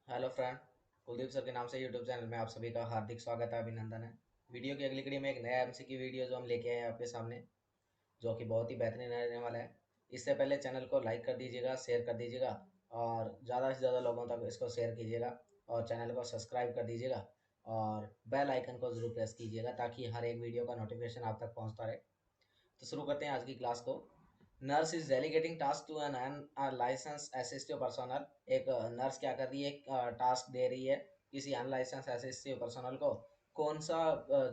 Hello friend. Kuldeep sir के नाम से यूट्यूब चैनल में आप सभी का हार्दिक स्वागत है, अभिनंदन है। वीडियो की अगली कड़ी में एक नया एमसीक्यू वीडियो जो हम लेके आए हैं आपके सामने, जो कि बहुत ही बेहतरीन रहने वाला है। इससे पहले चैनल को लाइक कर दीजिएगा, शेयर कर दीजिएगा और ज़्यादा से ज़्यादा लोगों तक इसको शेयर कीजिएगा और चैनल को सब्सक्राइब कर दीजिएगा और बेल आइकन को ज़रूर प्रेस कीजिएगा ताकि हर एक वीडियो का नोटिफिकेशन आप तक पहुँचता रहे। तो शुरू करते हैं आज की क्लास को। Nurse is delegating task to an unlicensed assistive personnel. एक नर्स क्या कर रही है, एक टास्क दे रही है किसी अनलाइसेंस असिस्टिव पर्सोनल को। कौन सा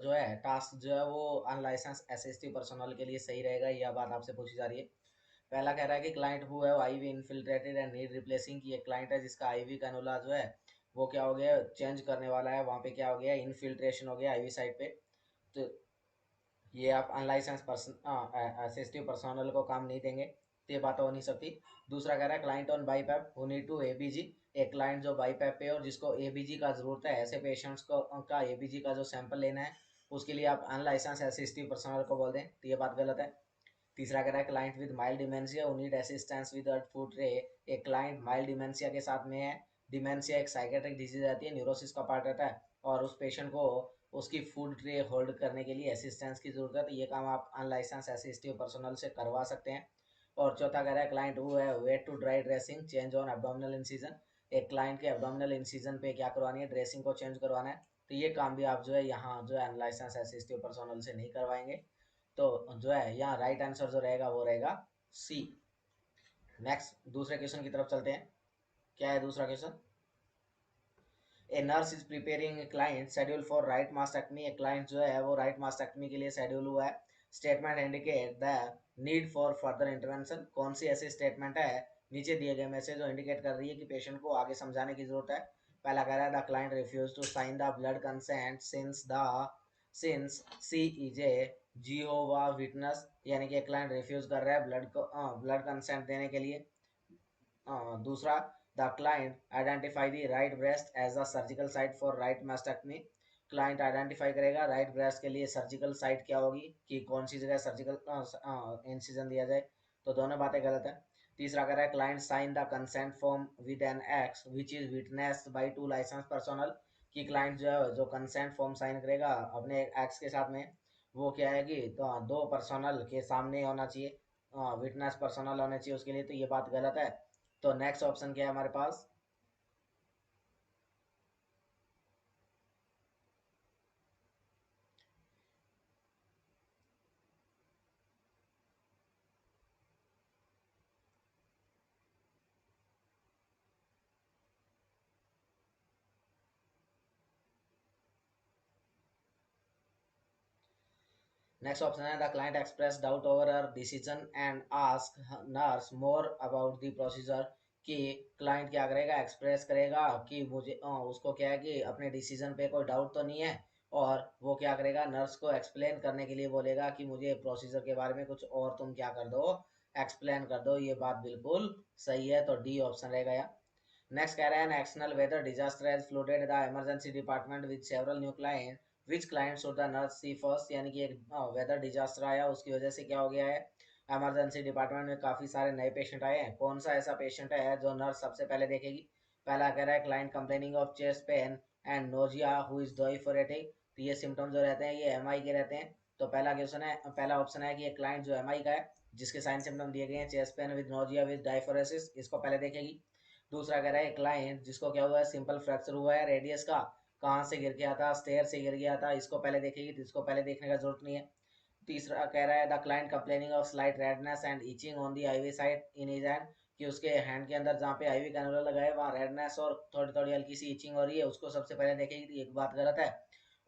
जो है टास्क जो है वो अनलाइसेंस असिस्टिव पर्सोनल के लिए सही रहेगा, यह बात आपसे पूछी जा रही है। पहला कह रहा है कि client who has IV infiltrated and need replacing, की एक क्लाइंट है जिसका आईवी कैनुला जो है वो क्या हो गया, चेंज करने वाला है। वहाँ पे क्या हो गया, इनफिल्ट्रेशन हो गया आईवी साइड पे। तो ये आप अनलाइसेंस पर्सन असिस्टिव पर्सोनल को काम नहीं देंगे, तो ये बात हो नहीं सकती। दूसरा कह रहा है client on BiPAP who need to ABG. एक क्लाइंट जो बाईपैप पे और जिसको एबीजी का जरूरत है, ऐसे पेशेंट्स को का एबीजी का जो सैंपल लेना है, उसके लिए आप अनलाइसेंस असिस्टिव पर्सोनल को बोल दें, तो ये बात गलत है। तीसरा कह रहा है client with mild dementia who need assistance with food tray. एक क्लाइंट माइल्ड डिमेंशिया के साथ में है। डिमेंशिया एक साइकेट्रिक डिजीज रहती है, न्यूरोसिस का पार्ट रहता है, और उस पेशेंट को उसकी फूड ट्रे होल्ड करने के लिए असिस्टेंस की जरूरत है, तो ये काम आप अनलाइसेंस असिस्टिव पर्सोनल से करवा सकते हैं। और चौथा कह रहा है client who has wet to dry dressing change on abdominal incision. एक क्लाइंट के एब्डोमिनल इंसीजन पे क्या करवानी है, ड्रेसिंग को चेंज करवाना है, तो ये काम भी आप जो है यहाँ जो है अनलाइसेंस असिस्टिव पर्सोनल से नहीं करवाएंगे। तो जो है यहाँ राइट आंसर जो रहेगा वो रहेगा सी। नेक्स्ट दूसरे क्वेश्चन की तरफ चलते हैं। क्या है दूसरा question? A nurse is preparing a client schedule for right mastectomy. एक क्लाइंट जो है वो राइट मास्टेक्टमी के लिए शेड्यूल हुआ है। Statement indicate the need for further intervention. कौन सी ऐसी स्टेटमेंट है नीचे दिए गए में से जो इंडिकेट कर रही है कि पेशेंट को आगे समझाने की जरूरत है? पहला कह रहा है the client refuse to sign the blood consent since she is a Jehovah witness. यानी कि क्लाइंट रिफ्यूज कर रहा है ब्लड कंसेंट देने के लिए। दूसरा, the client identify the right breast as the surgical site for right mastectomy. Client identify करेगा राइट ब्रेस्ट के लिए सर्जिकल साइट क्या होगी, कि कौन सी जगह सर्जिकल इंसिजन दिया जाए, तो दोनों बातें गलत है। तीसरा कह रहा है client sign the consent form with an X which is witnessed by two licensed personnel. कि क्लाइंट जो है जो कंसेंट फॉर्म साइन करेगा अपने एक्स के साथ में, वो क्या है कि तो दो पर्सोनल के सामने होना चाहिए, विटनेस पर्सोनल होना चाहिए उसके लिए, तो ये बात गलत है। तो नेक्स्ट ऑप्शन क्या है हमारे पास? नेक्स्ट ऑप्शन है the client express doubt over her decision and ask nurse more about the procedure. कि क्लाइंट क्या करेगा, एक्सप्रेस करेगा कि मुझे उसको क्या है कि अपने डिसीजन पे कोई डाउट तो नहीं है, और वो क्या करेगा, नर्स को एक्सप्लेन करने के लिए बोलेगा कि मुझे प्रोसीजर के बारे में कुछ और तुम क्या कर दो, एक्सप्लेन कर दो। ये बात बिल्कुल सही है, तो डी ऑप्शन रहेगा यहाँ। नेक्स्ट कह रहा है external weather disaster has flooded the emergency department with several new client which client should the nurse see first. यानी कि एक वेदर डिजास्टर आया, उसकी वजह से क्या हो गया है, इमरजेंसी डिपार्टमेंट में काफी सारे नए पेशेंट आए हैं। कौन सा ऐसा पेशेंट है जो नर्स सबसे पहले देखेगी? पहला कह रहा है client complaining of chest pain and nausea who is diaphoretic. तो ये सिम्टम जो रहते हैं ये एमआई के रहते हैं। तो पहला ऑप्शन है कि एक क्लाइंट जो एमआई का है, जिसके साइन सिम्टम दिए गए हैं chest pain with nausea with डाइफोरेसिस, इसको पहले देखेगी। दूसरा कह रहा है क्लाइंट जिसको क्या हुआ है, सिंपल फ्रैक्चर हुआ है रेडियस का, कहाँ से गिर गया था, स्टेयर से गिर गया था, इसको पहले देखेगी, तो इसको पहले देखने का जरूरत नहीं है। तीसरा कह रहा है the client complaining of slight redness and itching on the IV side in his hand. कि उसके हैंड के अंदर जहाँ पे आईवी कैनुला लगा है वहाँ रेडनेस और थोड़ी थोड़ी हल्की सी इचिंग हो रही है, उसको सबसे पहले देखेगी, तो एक बात गलत है।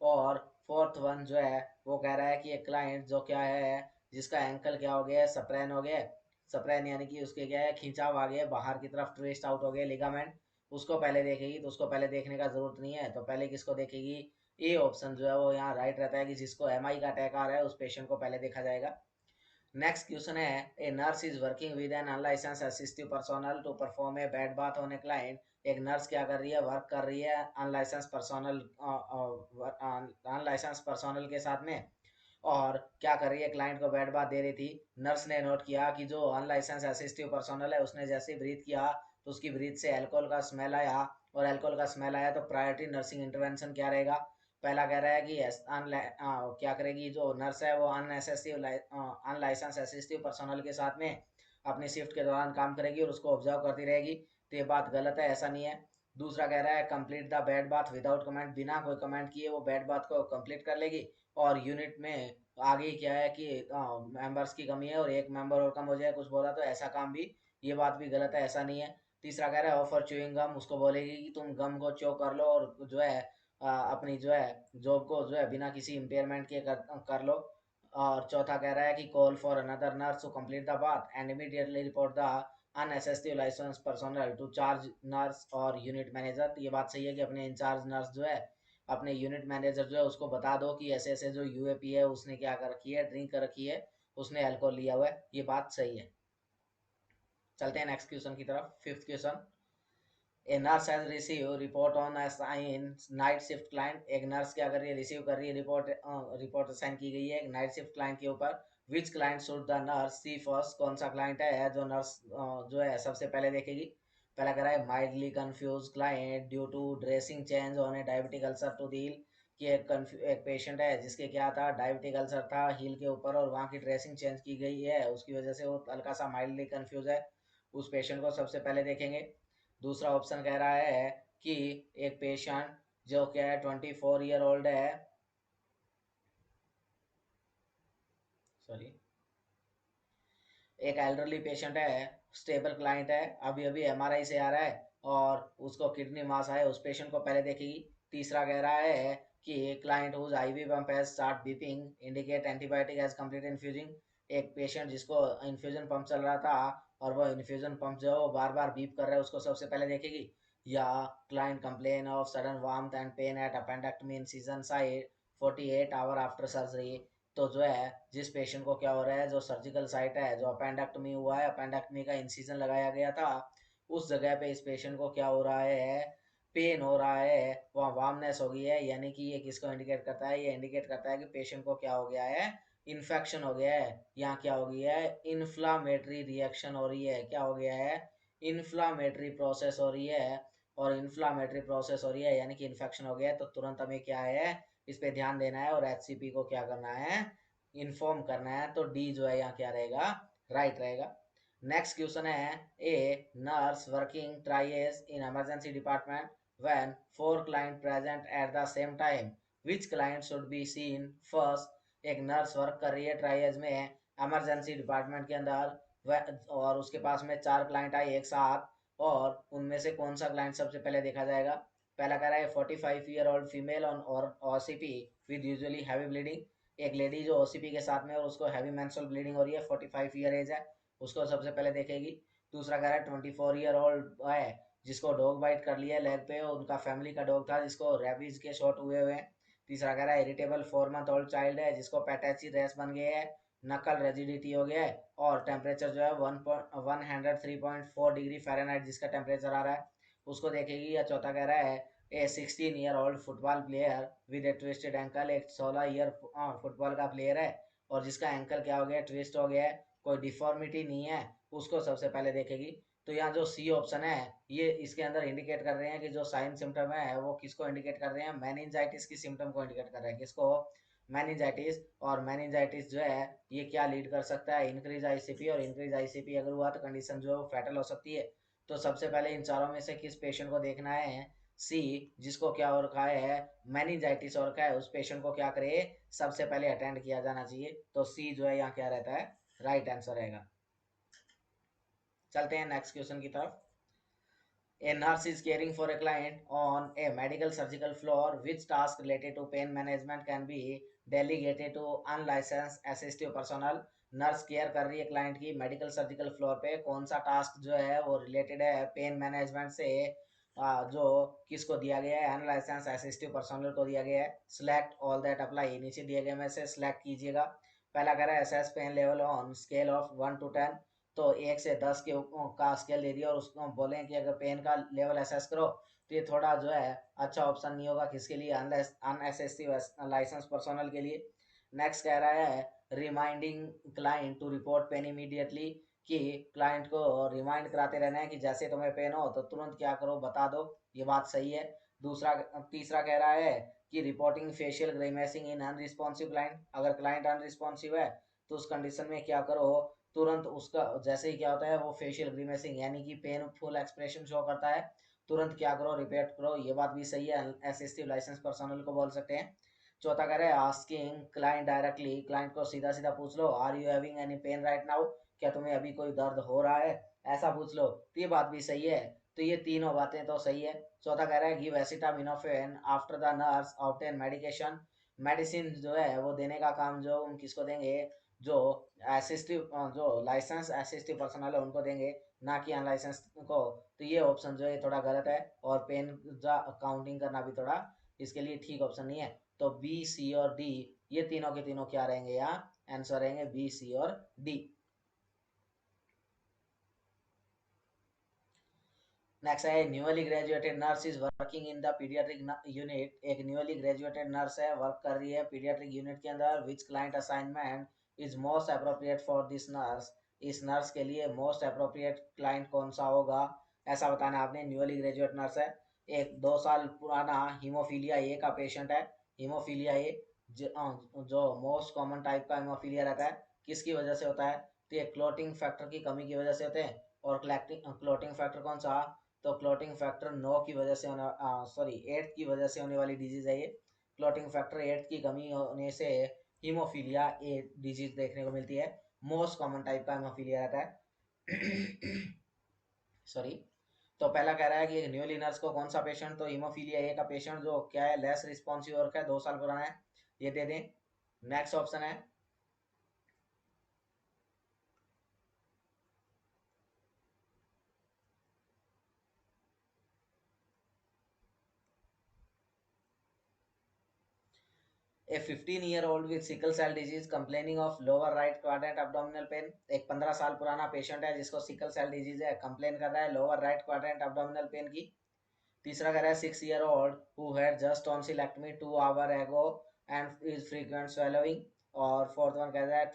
और फोर्थ वन जो है वो कह रहा है कि एक क्लाइंट जो क्या है, जिसका एंकल क्या हो गया है, सप्रेन हो गया है। सप्रेन यानी कि उसके क्या है, खिंचाव आ गया है बाहर की तरफ, ट्विस्ट आउट हो गया लिगामेंट, उसको पहले देखेगी। तो उसको पहले देखने का जरूरत नहीं है, तो पहले किसको देखेगी? ए ऑप्शन जो है वो यहाँ राइट रहता है कि जिसको एमआई का अटैक आ रहा है उस पेशेंट को पहले देखा जाएगा। नेक्स्ट क्वेश्चन है a nurse is working with an unlicensed assistive personnel to perform a bed bath on a client. एक नर्स क्या कर रही है, वर्क कर रही है अनलाइसेंस पर्सोनल के साथ में, और क्या कर रही है, क्लाइंट को बेड बाथ दे रही थी। नर्स ने नोट किया कि जो अनलाइसेंस असिस्टिव पर्सोनल है उसने जैसे ब्रीथ किया तो उसकी ब्रीथ से अल्कोहल का स्मेल आया, और अल्कोहल का स्मेल आया तो प्रायोरिटी नर्सिंग इंटरवेंशन क्या रहेगा? पहला कह रहा है कि क्या करेगी जो नर्स है वो अनलाइसेंस असिस्टिव पर्सोनल के साथ में अपनी शिफ्ट के दौरान काम करेगी और उसको ऑब्जर्व करती रहेगी। तो ये बात गलत है, ऐसा नहीं है। दूसरा कह रहा है complete the bed bath without comment, बिना कोई कमेंट किए वो बेड बाथ को कंप्लीट कर लेगी। और यूनिट में आगे ही क्या है कि मेंबर्स की कमी है और एक मेंबर और कम हो जाए कुछ बोला तो ऐसा काम भी, ये बात भी गलत है, ऐसा नहीं है। तीसरा कह रहा है ऑफर च्यूइंग गम, उसको बोलेगी कि तुम गम को च्यो कर लो और जो है अपनी जो है जॉब को जो है बिना किसी इम्पेयरमेंट के कर लो। और चौथा कह रहा है कि call for another nurse to complete the bath and immediately report the unassistive licence personal to charge nurse और यूनिट मैनेजर। ये बात सही है कि अपने इंचार्ज नर्स जो है अपने यूनिट मैनेजर जो है उसको बता दो कि ऐसे ऐसे जो यूएपी है उसने क्या कर रखी है, ड्रिंक कर रखी है, उसने अल्कोहल लिया हुआ है, ये बात सही है। चलते हैं नेक्स्ट क्वेश्चन की तरफ। Fifth question, a nurse has receive report on assign night shift client. एक नर्स क्या कर रही है, रिसीव कर रही है रिपोर्ट, रिपोर्ट असाइन की गई है एक नाइट शिफ्ट क्लाइंट के ऊपर। Which client should the nurse see first, कौन सा क्लाइंट है जो नर्स जो है सबसे पहले देखेगी? पहला कह रहा है mildly confused client due to dressing change on a diabetic ulcer to the heel, कि एक पेशेंट है जिसके क्या था, डायबिटिक अल्सर था हील के ऊपर और वहाँ की ड्रेसिंग चेंज की गई है, उसकी वजह से वो हल्का सा माइल्डली कंफ्यूज है, उस पेशेंट को सबसे पहले देखेंगे। दूसरा ऑप्शन कह रहा है कि एक पेशेंट जो क्या है 24 ईयर ओल्ड है, सॉरी, एक एल्डरली पेशेंट है, स्टेबल क्लाइंट है, अभी अभी एमआरआई से आ रहा है और उसको किडनी मास है, उस पेशेंट को पहले देखेगी। तीसरा कह रहा है कि client whose IV pump has start beeping indicate antibiotic has complete infusing, एक पेशेंट जिसको इन्फ्यूजन पंप चल रहा था और वो इन्फ्यूजन पंप जो है वो बार बार बीप कर रहा है, उसको सबसे पहले देखेगी। या client complain of sudden warmth and pen eight appendectomy incision site 48 hour after surgery, तो जो है जिस पेशेंट को क्या हो रहा है, जो सर्जिकल साइट है, जो अपेंडेक्टमी हुआ है, अपेंडेक्टमी का इंसिजन लगाया गया था, उस जगह पे इस पेशेंट को क्या हो रहा है, पेन हो रहा है, वहाँ वार्मनेस हो गई है, यानी कि ये किसको इंडिकेट करता है, ये इंडिकेट करता है कि पेशेंट को क्या हो गया है, इन्फेक्शन हो गया है। यहाँ क्या हो गया है, इन्फ्लामेटरी रिएक्शन हो रही है, क्या हो गया है, इन्फ्लामेटरी प्रोसेस हो रही है। और इन्फ्लामेटरी प्रोसेस हो रही है यानी कि इन्फेक्शन हो गया है, तो तुरंत हमें क्या है, इस पे ध्यान देना है और एचसीपी को क्या करना है, इन्फॉर्म करना है। तो डी जो है यहाँ क्या रहेगा, राइट रहेगा। नेक्स्ट क्वेश्चन है, a nurse working triage in emergency department when 4 client present at the same time, which client should be seen first. एक नर्स वर्क कर रही है ट्राइएज में इमरजेंसी डिपार्टमेंट के अंदर, और उसके पास में 4 क्लाइंट आए एक साथ, और उनमें से कौन सा क्लाइंट सबसे पहले देखा जाएगा? पहला कह रहा है 45 ईयर ओल्ड फीमेल ऑन और OCP with usually heavy bleeding, एक लेडी जो ओसीपी के साथ में और उसको हैवी मेंस्ट्रुअल ब्लीडिंग हो रही है, 45 ईयर एज है, उसको सबसे पहले देखेगी। दूसरा कह रहा है 24 ईयर ओल्ड है जिसको डॉग बाइट कर लिया लेग पे, उनका फैमिली का डॉग था जिसको रेबीज के शॉट हुए हुए हैं। तीसरा कह रहा है इरिटेबल 4 मंथ ओल्ड चाइल्ड है जिसको पैटेची रेस बन गए है, नकल रेजिडिटी हो गया है, और टेम्परेचर जो है 103.4 डिग्री फ़ारेनहाइट जिसका टेम्परेचर आ रहा है, उसको देखेगी। या चौथा कह रहा है ए 16 year old football player with A twisted ankle, एक 16 ईयर फुटबॉल का प्लेयर है और जिसका एंकल क्या हो गया, ट्विस्ट हो गया है, कोई डिफॉर्मिटी नहीं है, उसको सबसे पहले देखेगी। तो यहाँ जो सी ऑप्शन है ये इसके अंदर इंडिकेट कर रहे हैं कि जो साइन सिम्टम है वो किसको इंडिकेट कर रहे हैं, मेनिंजाइटिस की सिम्टम को इंडिकेट कर रहे हैं, किसको, मेनिंजाइटिस। और मेनिंजाइटिस जो है ये क्या लीड कर सकता है, इंक्रीज आईसीपी, और इंक्रीज आईसीपी अगर हुआ तो कंडीशन जो है वो फैटल हो सकती है। तो सबसे पहले इन चारों में से किस पेशेंट को देखना है, सी, जिसको क्या हो रखा है, मेनिंजाइटिस हो रखा है, उस पेशेंट को क्या करे, सबसे पहले अटेंड किया जाना चाहिए। तो सी जो है यहाँ क्या रहता है, राइट आंसर रहेगा। चलते हैं नेक्स्ट क्वेश्चन की तरफ। A nurse is caring for a client on a medical surgical floor. Which task related to pain management can be delegated to unlicensed assistive personnel? Nurse care कर रही है client की medical surgical floor पे, कौन सा task जो है वो रिलेटेड है पेन मैनेजमेंट से, जो किसको दिया गया है, अनलाइसेंस असिस्टिव पर्सनल को दिया गया है। सिलेक्ट ऑल दैट अप्लाई, नीचे दिए गए में से सिलेक्ट कीजिएगा। पहला कह रहा है assess pain level on scale of 1 to 10, तो 1 से 10 के का स्केल दे दिया और उसको बोलें कि अगर पेन का लेवल असेस करो, तो ये थोड़ा जो है अच्छा ऑप्शन नहीं होगा, किसके लिए, अनएसेसिव लाइसेंस पर्सोनल के लिए। नेक्स्ट कह रहा है reminding client to report pain immediately, कि क्लाइंट को रिमाइंड कराते रहना है कि जैसे तुम्हें पेन हो तो तुरंत क्या करो बता दो, ये बात सही है। दूसरा तीसरा कह रहा है कि रिपोर्टिंग फेशियल ग्रीमेसिंग इन अनरिस्पॉन्सिव क्लाइंट, अगर क्लाइंट अनरिस्पॉन्सिव है तो उस कंडीशन में क्या करो, तुरंत उसका जैसे ही क्या होता है वो फेशियल ग्रीमेसिंग यानी कि पेनफुल एक्सप्रेशन शो करता है, तुरंत क्या करो रिपोर्ट करो, ये बात भी सही है, असिस्टिव लाइसेंस पर्सनल को बोल सकते हैं। चौथा कह रहे हैं आस्किंग क्लाइंट डायरेक्टली, क्लाइंट को सीधा सीधा पूछ लो, are you having any pain right now, क्या तुम्हें अभी कोई दर्द हो रहा है, ऐसा पूछ लो, तो ये बात भी सही है। तो ये तीनों बातें तो सही है। चौथा कह रहा है give acetaminophen after the nurse obtain medication, medicine जो है वो देने का काम जो उन किसको देंगे, जो असिस्टिव जो लाइसेंस असिस्टिव पर्सनल है उनको देंगे, ना कि अनलाइसेंस को। तो ये ऑप्शन जो है थोड़ा गलत है, और पेन काउंटिंग करना भी थोड़ा इसके लिए ठीक ऑप्शन नहीं है। तो बी सी और डी ये तीनों के तीनों क्या रहेंगे, यहाँ आंसर रहेंगे बी सी और डी। नेक्स्ट है newly graduated nurse is working in the paediatric unit, एक न्यूअली ग्रेजुएटेड नर्स है वर्क कर रही है पीडियाट्रिक यूनिट के अंदर, which client assignment is most appropriate for this nurse, इस नर्स के लिए मोस्ट अप्रोप्रिएट क्लाइंट कौन सा होगा, ऐसा बताना आपने। न्यूअली ग्रेजुएट नर्स है, एक 2 साल पुराना हीमोफीलिया ए का पेशेंट है। हीमोफीलिया ए जो मोस्ट कॉमन टाइप का हीमोफीलिया रहता है, किसकी वजह से होता है, तो ये क्लोटिंग फैक्टर की कमी की वजह से होते हैं। और क्लोटिंग फैक्टर कौन सा, तो क्लोटिंग फैक्टर 9 की वजह से होने, सॉरी 8 की वजह से होने वाली डिजीज है ये। क्लोटिंग फैक्टर 8 की कमी होने से हीमोफीलिया ए डिजीज देखने को मिलती है, मोस्ट कॉमन टाइप का हीमोफीलिया रहता है। सॉरी। तो पहला कह रहा है कि न्यूली नर्स को कौन सा पेशेंट, तो हीमोफीलिया ए का पेशेंट जो क्या है लेस रिस्पॉन्सिव और क्या है 2 साल पुराना है, ये दे दें। नेक्स्ट ऑप्शन है ए 15-year-old with sickle cell disease complaining of lower right quadrant abdominal pain, एक 15 साल पुराना पेशेंट है जिसको सिकल सेल डिजीज है, कंप्लेन कर रहा है lower right quadrant abdominal pain की। तीसरा कह रहा है 6-year-old who had just tonsillectomy 2 hour ago and is frequent swallowing। और फोर्थ वन कह रहा है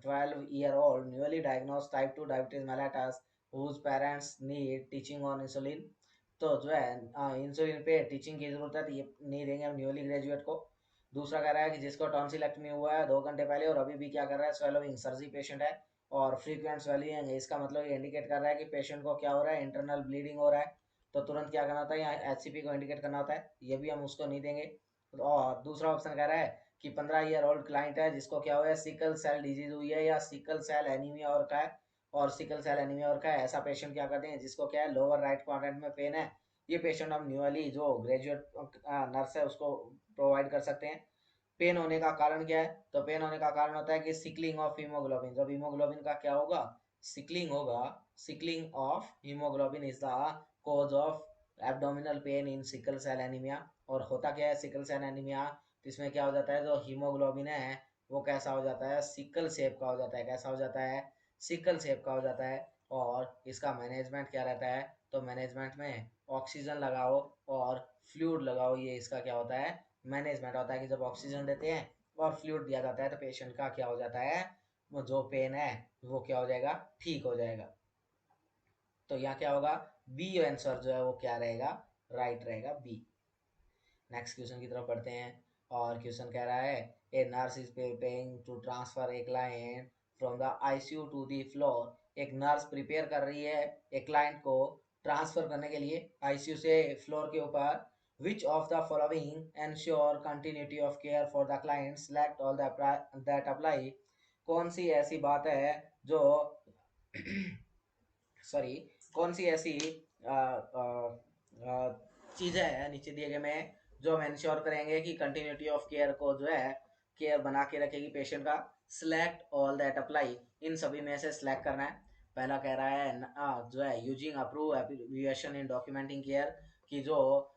12-year-old newly diagnosed type 2 diabetes mellitus whose parents need teaching on insulin। तो जो है इंसुलिन पे टीचिंग की जरूरत है, तो ये नहीं देंगे हम न्यूली ग्रेजुएट को। दूसरा कह रहा है कि जिसको टॉन्सिलेक्टमी हुआ है 2 घंटे पहले और अभी भी क्या कर रहा है स्वेलोइंग, सर्जी पेशेंट है और फ्रीक्वेंट स्वेलिंग है, इसका मतलब ये इंडिकेट कर रहा है कि पेशेंट को क्या हो रहा है, इंटरनल ब्लीडिंग हो रहा है। तो तुरंत क्या करना होता है, यहाँ एचसीपी को इंडिकेट करना होता है, ये भी हम उसको नहीं देंगे। और दूसरा ऑप्शन कह रहा है कि 15-year-old क्लाइंट है जिसको क्या हुआ है सिकल सेल डिजीज हुई है या सिकल सेल एनीमिया और का है, और सिकल सेल एनीमिया और का है ऐसा पेशेंट क्या करते हैं जिसको क्या है लोअर राइट क्वाड्रेंट में पेन है, ये पेशेंट हम न्यूअली जो ग्रेजुएट नर्स है उसको प्रोवाइड कर सकते हैं। पेन होने का कारण क्या है, तो पेन होने का कारण होता है कि सिकलिंग ऑफ हीमोग्लोबिन, जब हीमोग्लोबिन का क्या होगा सिकलिंग होगा, sickling of haemoglobin is the cause of abdominal pain in sickle cell anaemia. और होता क्या है सिकल सेल एनीमिया, तो इसमें क्या हो जाता है जो हीमोग्लोबिन है वो कैसा हो जाता है सिकल शेप का हो जाता है, कैसा हो जाता है सिकल शेप का हो जाता है। और इसका मैनेजमेंट क्या रहता है, तो मैनेजमेंट में ऑक्सीजन लगाओ और फ्लूइड लगाओ, ये इसका क्या होता है मैनेजमेंट होता है कि जब ऑक्सीजन देते हैं और फ्लूइड दिया जाता है तो पेशेंट का क्या हो जाता है, वो जो पेन है वो क्या हो जाएगा ठीक हो जाएगा। तो यहाँ क्या होगा बी आंसर जो है वो क्या रहेगा, राइट रहेगा बी। नेक्स्ट क्वेश्चन की तरफ बढ़ते हैं। और क्वेश्चन कह रहा है a nurse is paying to transfer a client from the ICU to the floor, एक नर्स प्रिपेयर कर रही है एक क्लाइंट को ट्रांसफर करने के लिए आईसीयू से फ्लोर के ऊपर। विच of the following ensure continuity of care for the client, select all that apply, कौन सी ऐसी बात है जो सॉरी कौन सी ऐसी चीज़ें हैं नीचे दिए गए में जो हम इंश्योर करेंगे कि कंटिन्यूटी ऑफ केयर को जो है केयर बना के रखेगी पेशेंट का। सिलेक्ट ऑल दैट अप्लाई, इन सभी में से सिलेक्ट करना है। पहला कह रहा है जो है यूजिंग अप्रूव एब्रिविएशन इन डॉक्यूमेंटिंग केयर, कि जो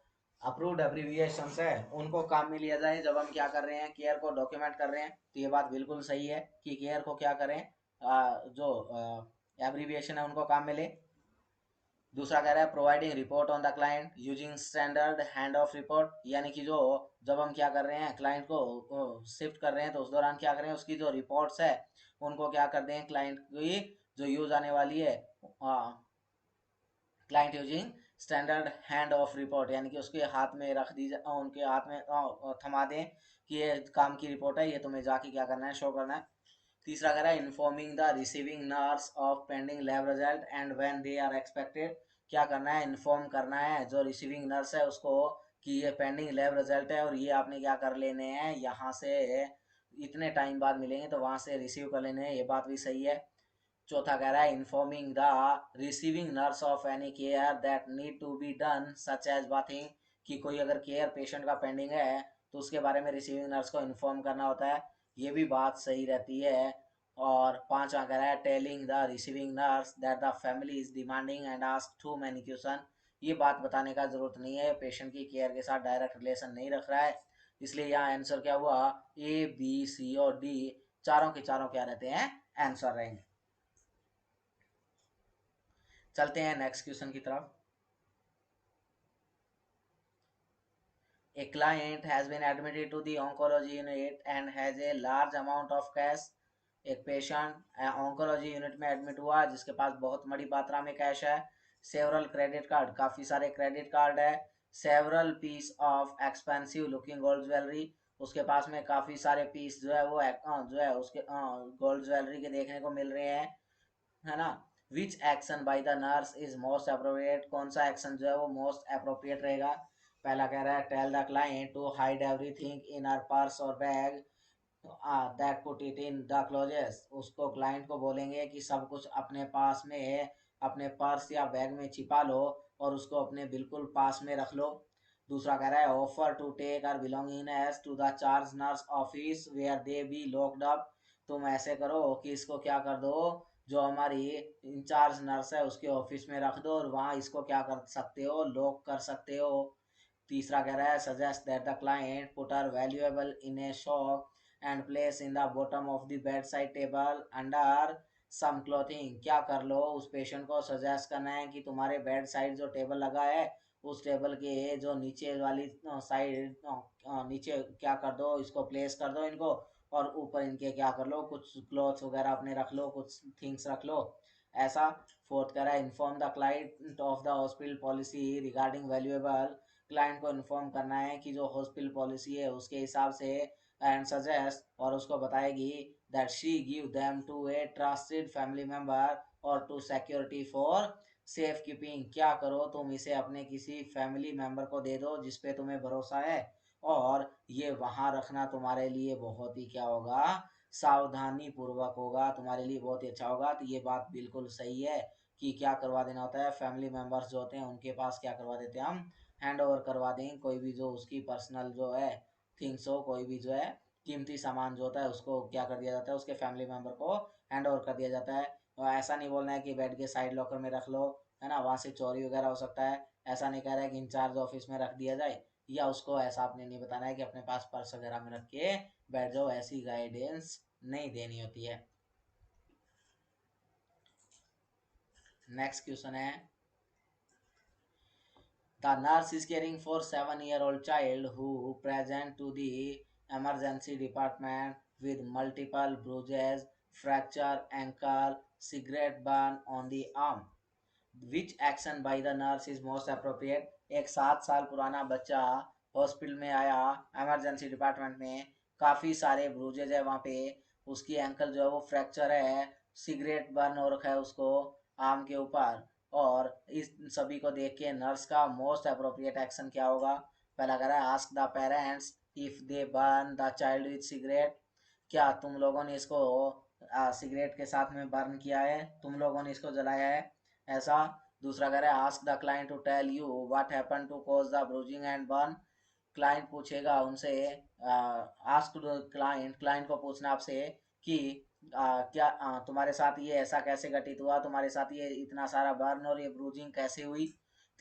अप्रूव्ड एब्रिविएशन है उनको काम में लिया जाए जब हम क्या कर रहे हैं केयर को डॉक्यूमेंट कर रहे हैं। तो ये बात बिल्कुल सही है कि केयर को क्या करें, जो एब्रिविएशन है उनको काम में ले। दूसरा कह रहा है providing report on the client using standard hand of report, यानी कि जो जब हम क्या कर रहे हैं क्लाइंट को शिफ्ट कर रहे हैं तो उस दौरान क्या करें उसकी जो रिपोर्ट्स है उनको क्या कर दें क्लाइंट की जो यूज आने वाली है client using standard hand of report, यानी कि उसके हाथ में रख दी जाए, उनके हाथ में थमा दें कि ये काम की रिपोर्ट है, ये तुम्हें जाके क्या करना है, शो करना है। तीसरा कह रहा है informing the receiving nurse of pending lab result and when they are expected. क्या करना है, इन्फॉर्म करना है जो रिसीविंग नर्स है उसको कि ये पेंडिंग लैब रिजल्ट है और ये आपने क्या कर लेने हैं, यहाँ से इतने टाइम बाद मिलेंगे तो वहां से रिसीव कर लेने हैं, ये बात भी सही है। चौथा कह रहा है informing the receiving nurse of any care that need to be done such as bathing, कि कोई अगर केयर पेशेंट का पेंडिंग है तो उसके बारे में रिसीविंग नर्स को इन्फॉर्म करना होता है, ये भी बात सही रहती है। और पांचवा कह रहा है telling the receiving nurse that the family is demanding and ask too many question, ये बात बताने का जरूरत नहीं है, पेशेंट की केयर के साथ डायरेक्ट रिलेशन नहीं रख रहा है, इसलिए यहाँ आंसर क्या हुआ, ए बी सी और डी चारों के चारों क्या रहते हैं, आंसर रहेंगे। चलते हैं नेक्स्ट क्वेश्चन की तरफ। A client has been admitted to the oncology unit and has a large amount of cash। एक पेशेंट ऑन्कोलॉजी यूनिट में एडमिट हुआ जिसके पास बहुत बड़ी मात्रा में कैश है। सेवरल क्रेडिट कार्ड, काफी सारे क्रेडिट कार्ड है। Several piece of expensive looking gold jewellery, उसके पास में काफी सारे पीस जो है वो जो है उसके गोल्ड ज्वेलरी के देखने को मिल रहे हैं, है ना। विच action by the nurse is most appropriate, कौन सा एक्शन जो है वो मोस्ट अप्रोप्रिएट रहेगा। पहला कह रहा है tell the client to hide everything in our purse और bag that put it in the closets, उसको क्लाइंट को बोलेंगे कि सब कुछ अपने पास में अपने पर्स या बैग में छिपा लो और उसको अपने बिल्कुल पास में रख लो। दूसरा कह रहा है offer to take her belongings to the charge nurse office where they be locked up, तुम ऐसे करो कि इसको क्या कर दो, जो हमारी इंचार्ज नर्स है उसके ऑफिस में रख दो और वहाँ इसको क्या कर सकते हो, लॉक कर सकते हो। तीसरा कह रहा है suggest that the client put her valuable in a shop and place in the bottom of the bed side table under some clothing, क्या कर लो उस पेशेंट को सजेस्ट करना है कि तुम्हारे बेड साइड जो टेबल लगा है उस टेबल के जो नीचे वाली साइड नीचे क्या कर दो, इसको प्लेस कर दो इनको और ऊपर इनके क्या कर लो, कुछ क्लॉथ्स वगैरह अपने रख लो, कुछ थिंग्स रख लो ऐसा। फोर्थ कह रहा है inform the client of the hospital policy regarding valuable, client को इन्फॉर्म करना है कि जो हॉस्पिटल पॉलिसी है उसके हिसाब से एंड सजेस्ट, और उसको बताएगी that she give them to a trusted family member और to security for safe keeping, क्या करो तुम इसे अपने किसी फैमिली मेंबर को दे दो जिसपे तुम्हें भरोसा है और ये वहां रखना तुम्हारे लिए बहुत ही क्या होगा, सावधानी पूर्वक होगा, तुम्हारे लिए बहुत ही अच्छा होगा। तो ये बात बिल्कुल सही है कि क्या करवा देना होता है, फैमिली मेंबर्स जो होते हैं उनके पास क्या करवा देते हैं, हम हैंड ओवर करवा देंगे कोई भी जो उसकी पर्सनल जो है थिंग्स हो, कोई भी जो है कीमती सामान जो होता है उसको क्या कर दिया जाता है, उसके फैमिली मेंबर को हैंड ओवर कर दिया जाता है। और ऐसा नहीं बोलना है कि बेड के साइड लॉकर में रख लो, है ना, वहां से चोरी वगैरह हो सकता है, ऐसा नहीं कह रहा है कि इंचार्ज ऑफिस में रख दिया जाए, या उसको ऐसा आपने नहीं बताना है कि अपने पास पर्स वगैरह में रख के बैठ जाओ, ऐसी गाइडेंस नहीं देनी होती है। नेक्स्ट क्वेश्चन है the nurse is caring for 7-year-old child who present to the emergency department with multiple bruises, fracture ankle, cigarette burn on the arm, which action by the nurse is most appropriate. एक 7 साल पुराना बच्चा hospital में आया emergency department में, काफी सारे ब्रूजेज है वहाँ पे, उसकी एंकल जो है वो फ्रैक्चर है, सिगरेट बर्न हो रखा है उसको आर्म के ऊपर, और इस सभी को देख के नर्स का मोस्ट अप्रोप्रिएट एक्शन क्या होगा। पहला कह रहा है ask the parents if they burn the child with cigarette, क्या तुम लोगों ने इसको सिगरेट के साथ में बर्न किया है, तुम लोगों ने इसको जलाया है ऐसा। दूसरा कह रहा है ask the client to tell you what happen to cause the bruising and burn, client पूछेगा उनसे, आस्क द क्लाइंट, क्लाइंट को पूछना आपसे कि क्या तुम्हारे साथ ये ऐसा कैसे घटित हुआ, तुम्हारे साथ ये इतना सारा बर्न और ये ब्रूजिंग कैसे हुई।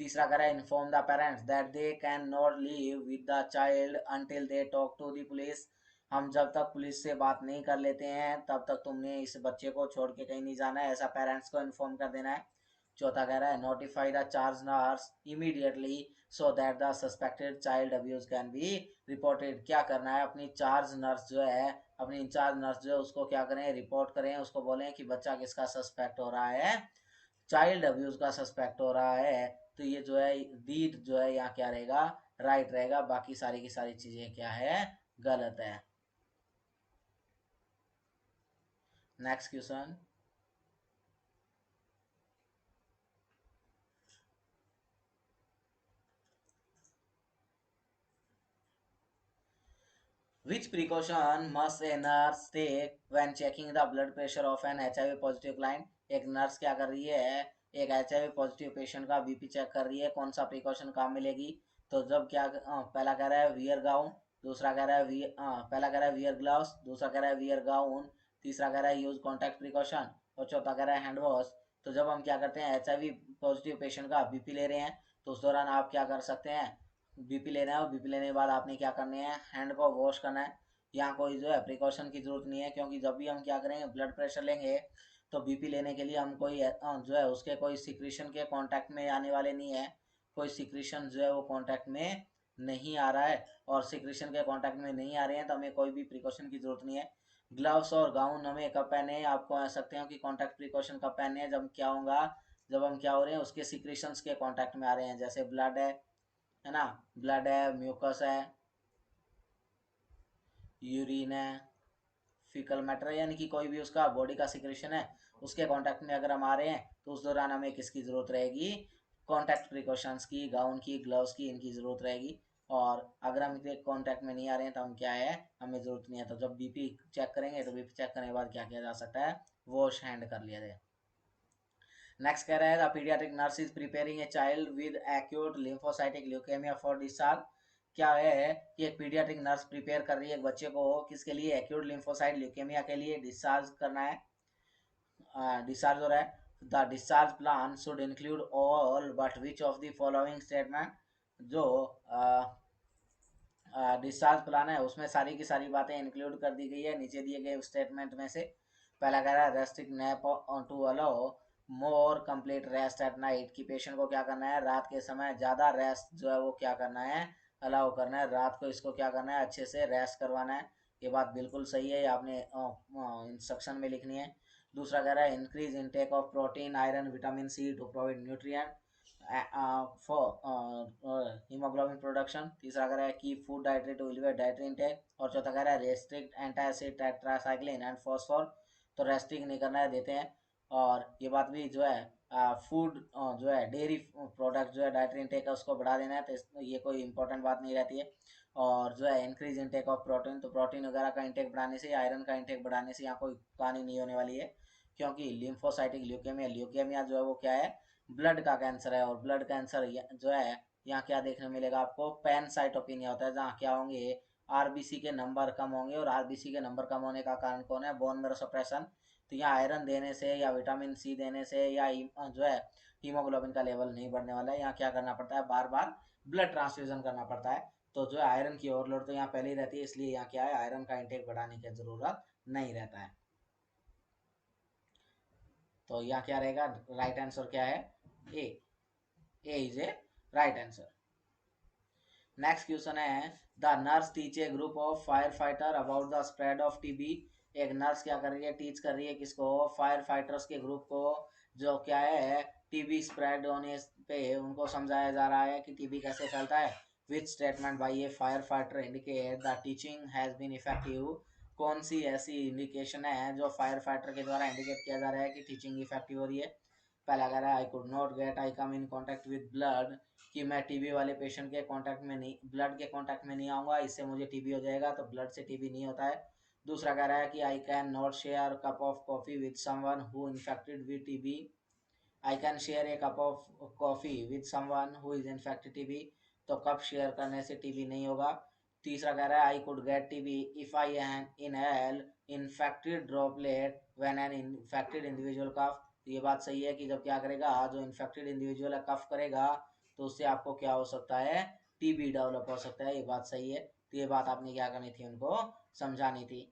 तीसरा कह रहा है inform the parents that they can not leave with the child until they talk to the police, हम जब तक पुलिस से बात नहीं कर लेते हैं तब तक तुमने इस बच्चे को छोड़ के कहीं नहीं जाना है, ऐसा पेरेंट्स को इन्फॉर्म कर देना है। चौथा कह रहा है notify the charge nurse immediately so that the suspected child abuse can be reported, क्या करना है, अपनी चार्ज नर्स जो है अपनी इंचार्ज नर्स जो है उसको क्या करें, रिपोर्ट करें, उसको बोलें कि बच्चा किसका सस्पेक्ट हो रहा है, चाइल्ड अब्यूज का सस्पेक्ट हो रहा है। तो ये जो है रीड जो है यहाँ क्या रहेगा, राइट रहेगा, बाकी सारी की सारी चीजें क्या है, गलत है। Next question, which precaution must a nurse take when checking the blood pressure of an HIV positive client? एक नर्स क्या कर रही है, एक HIV पॉजिटिव पेशेंट का बीपी चेक कर रही है, कौन सा प्रिकॉशन काम मिलेगी? तो जब क्या पहला कह रहा है वियर गाउन, दूसरा कह रहा है पहला कह रहा है वियर ग्लव्स, दूसरा कह रहा है वियर गाउन, तीसरा कह रहा है यूज कॉन्टैक्ट प्रिकॉशन, और चौथा कह रहा है हैंड वॉश। तो जब हम क्या करते हैं, HIV पॉजिटिव पेशेंट का बीपी ले रहे हैं, तो उस दौरान आप क्या कर सकते हैं, बीपी लेना है, और बीपी लेने के बाद आपने क्या करना है, हैंड को वॉश करना है। यहाँ कोई जो है प्रिकॉशन की जरूरत नहीं है, क्योंकि जब भी हम क्या करेंगे, ब्लड प्रेशर लेंगे, तो बीपी लेने के लिए हम कोई जो है उसके कोई सिक्रीशन के कांटेक्ट में आने वाले नहीं है, कोई सिक्रीशन जो है वो कांटेक्ट में नहीं आ रहा है, और सिक्रीशन के कांटेक्ट में नहीं आ रहे हैं तो हमें कोई भी प्रिकॉशन की जरूरत नहीं है। ग्लव्स और गाउन हमें कब पहने हैं, आपको कह सकते हो कि कॉन्टैक्ट प्रिकॉशन कब पहने हैं, जब क्या होगा, जब हम क्या हो रहे हैं, उसके सिक्रीशंस के कांटेक्ट में आ रहे हैं, जैसे ब्लड है ना, ब्लड है, म्यूकस है, यूरिन है, फीकल मैटर है, यानी कि कोई भी उसका बॉडी का सिक्रेशन है, उसके कांटेक्ट में अगर हम आ रहे हैं, तो उस दौरान हमें किसकी जरूरत रहेगी, कांटेक्ट प्रिकॉशंस की, गाउन की, ग्लव्स की, इनकी जरूरत रहेगी। और अगर हम इनके कांटेक्ट में नहीं आ रहे हैं तो हम क्या है, हमें जरूरत नहीं है। तो जब बीपी चेक करेंगे, तो बीपी चेक करने के बाद क्या किया जा सकता है, वॉश हैंड कर लिया जाए। नेक्स्ट कह रहा है, the paediatric nurse is preparing a child with acute lymphocytic leukaemia for discharge. क्या है कि एक पीडियाट्रिक नर्स प्रिपेयर कर रही है एक बच्चे को, किसके लिए, एक्यूट लिम्फोसाइट ल्यूकेमिया के लिए डिस्चार्ज करना है, डिस्चार्ज हो रहा है। The discharge plan should include all but which of the following statement, जो डिस्चार्ज प्लान है उसमें सारी की सारी बातें इंक्लूड कर दी गई है नीचे दिए गए स्टेटमेंट में से। पहला कह रहा है restrict nap to allow more complete rest at night, की पेशेंट को क्या करना है, रात के समय ज़्यादा रेस्ट जो है वो क्या करना है, अलाउ करना है, रात को इसको क्या करना है, अच्छे से रेस्ट करवाना है। ये बात बिल्कुल सही है, ये आपने इंस्ट्रक्शन में लिखनी है। दूसरा कह रहा है increase intake of protein, iron, vitamin C to provide nutrient for haemoglobin production. तीसरा कह रहा है की food dietary to elevate dietary intake, और चौथा कह रहा है restrict antacid tetracycline and phosphor. तो रेस्ट्रिक्ट नहीं करना है, देते हैं। और ये बात भी जो है फूड जो है डेयरी प्रोडक्ट जो है डाइटरी इंटेक है उसको बढ़ा देना है, तो ये कोई इंपॉर्टेंट बात नहीं रहती है। और जो है इंक्रीज इंटेक ऑफ प्रोटीन, तो प्रोटीन वगैरह का इंटेक बढ़ाने से, आयरन का इंटेक बढ़ाने से यहाँ कोई कहानी नहीं होने वाली है, क्योंकि लिम्फोसाइटिक ल्यूकेमिया, ल्यूकेमिया जो है वो क्या है, ब्लड का कैंसर है। और ब्लड कैंसर जो है, यहाँ क्या देखने मिलेगा आपको, पैनसाइटोपिनिया होता है, जहाँ क्या होंगे, आरबीसी के नंबर कम होंगे, और आरबीसी के नंबर कम होने का कारण कौन है, बोन मेरो सप्रेशन। तो यहाँ आयरन देने से या विटामिन सी देने से या जो है हीमोग्लोबिन का लेवल नहीं बढ़ने वाला है, यहाँ क्या करना पड़ता है, बार बार ब्लड ट्रांसफ्यूजन करना पड़ता है। तो जो है आयरन की ओवरलोड तो यहाँ पहले ही रहती है, इसलिए यहाँ क्या है, आयरन का इंटेक बढ़ाने की जरूरत नहीं रहता है। तो यहाँ क्या रहेगा, राइट आंसर क्या है, A, A is a right answer. Next question है, the nurse teach a group of fire fighter about the spread of TB. एक नर्स क्या कर रही है, टीच कर रही है किसको, फायर फाइटर्स के ग्रुप को, जो क्या है, टीबी स्प्रेड होने पे उनको समझाया जा रहा है कि टीबी कैसे फैलता है। Which statement by a fire fighter indicate the teaching has been effective. कौन सी ऐसी इंडिकेशन है जो फायर फाइटर के द्वारा इंडिकेट किया जा रहा है कि टीचिंग इफेक्टिव हो रही है। पहला कह रहा है I could not gate I come in contact with blood, कि मैं टीबी वाले पेशेंट के कांटेक्ट में नहीं, ब्लड के कांटेक्ट में नहीं आऊंगा, इससे मुझे टीबी हो जाएगा, तो ब्लड से टीबी नहीं होता है। दूसरा कह रहा है कि I can not share cup of coffee with someone who infected with TB, I can share a cup of coffee with someone who is infected TB. तो कप शेयर करने से टीबी नहीं होगा। तीसरा कह रहा है I could get TB if I an inhale infected droplet when an infected individual cough. ये बात सही है कि जब क्या करेगा, जो इन्फेक्टेड इंडिविजुअल है कफ करेगा, तो उससे आपको क्या हो सकता है, टीबी डेवलप हो सकता है, ये बात सही है। तो ये बात आपने क्या करनी थी, उनको समझानी थी।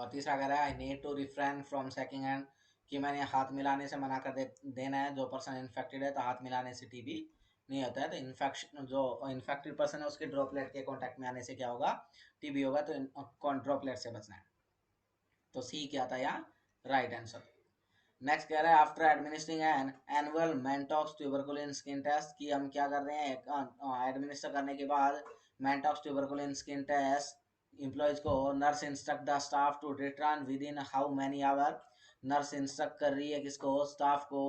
और तीसरा कह रहा है I need to refrain from shaking hand, कि मैंने हाथ मिलाने से मना कर देना है। जो पर्सन इन्फेक्टेड है तो हाथ मिलाने से टीबी नहीं होता है। तो इन्फेक्शन जो इन्फेक्टेड पर्सन है उसके ड्रॉपलेट के कांटेक्ट में आने से क्या होगा, टीबी होगा। तो ड्रॉपलेट से बचना है। तो सी क्या था यहाँ राइट आंसर। नेक्स्ट कह रहा है after administering an annual Mantoux tuberculin skin test, कि हम क्या कर रहे हैं एडमिनिस्टर करने के बाद Mantoux tuberculin skin test employees को nurse instruct the staff to return within how many hour. Nurse instruct कर रही है किसको, स्टाफ को,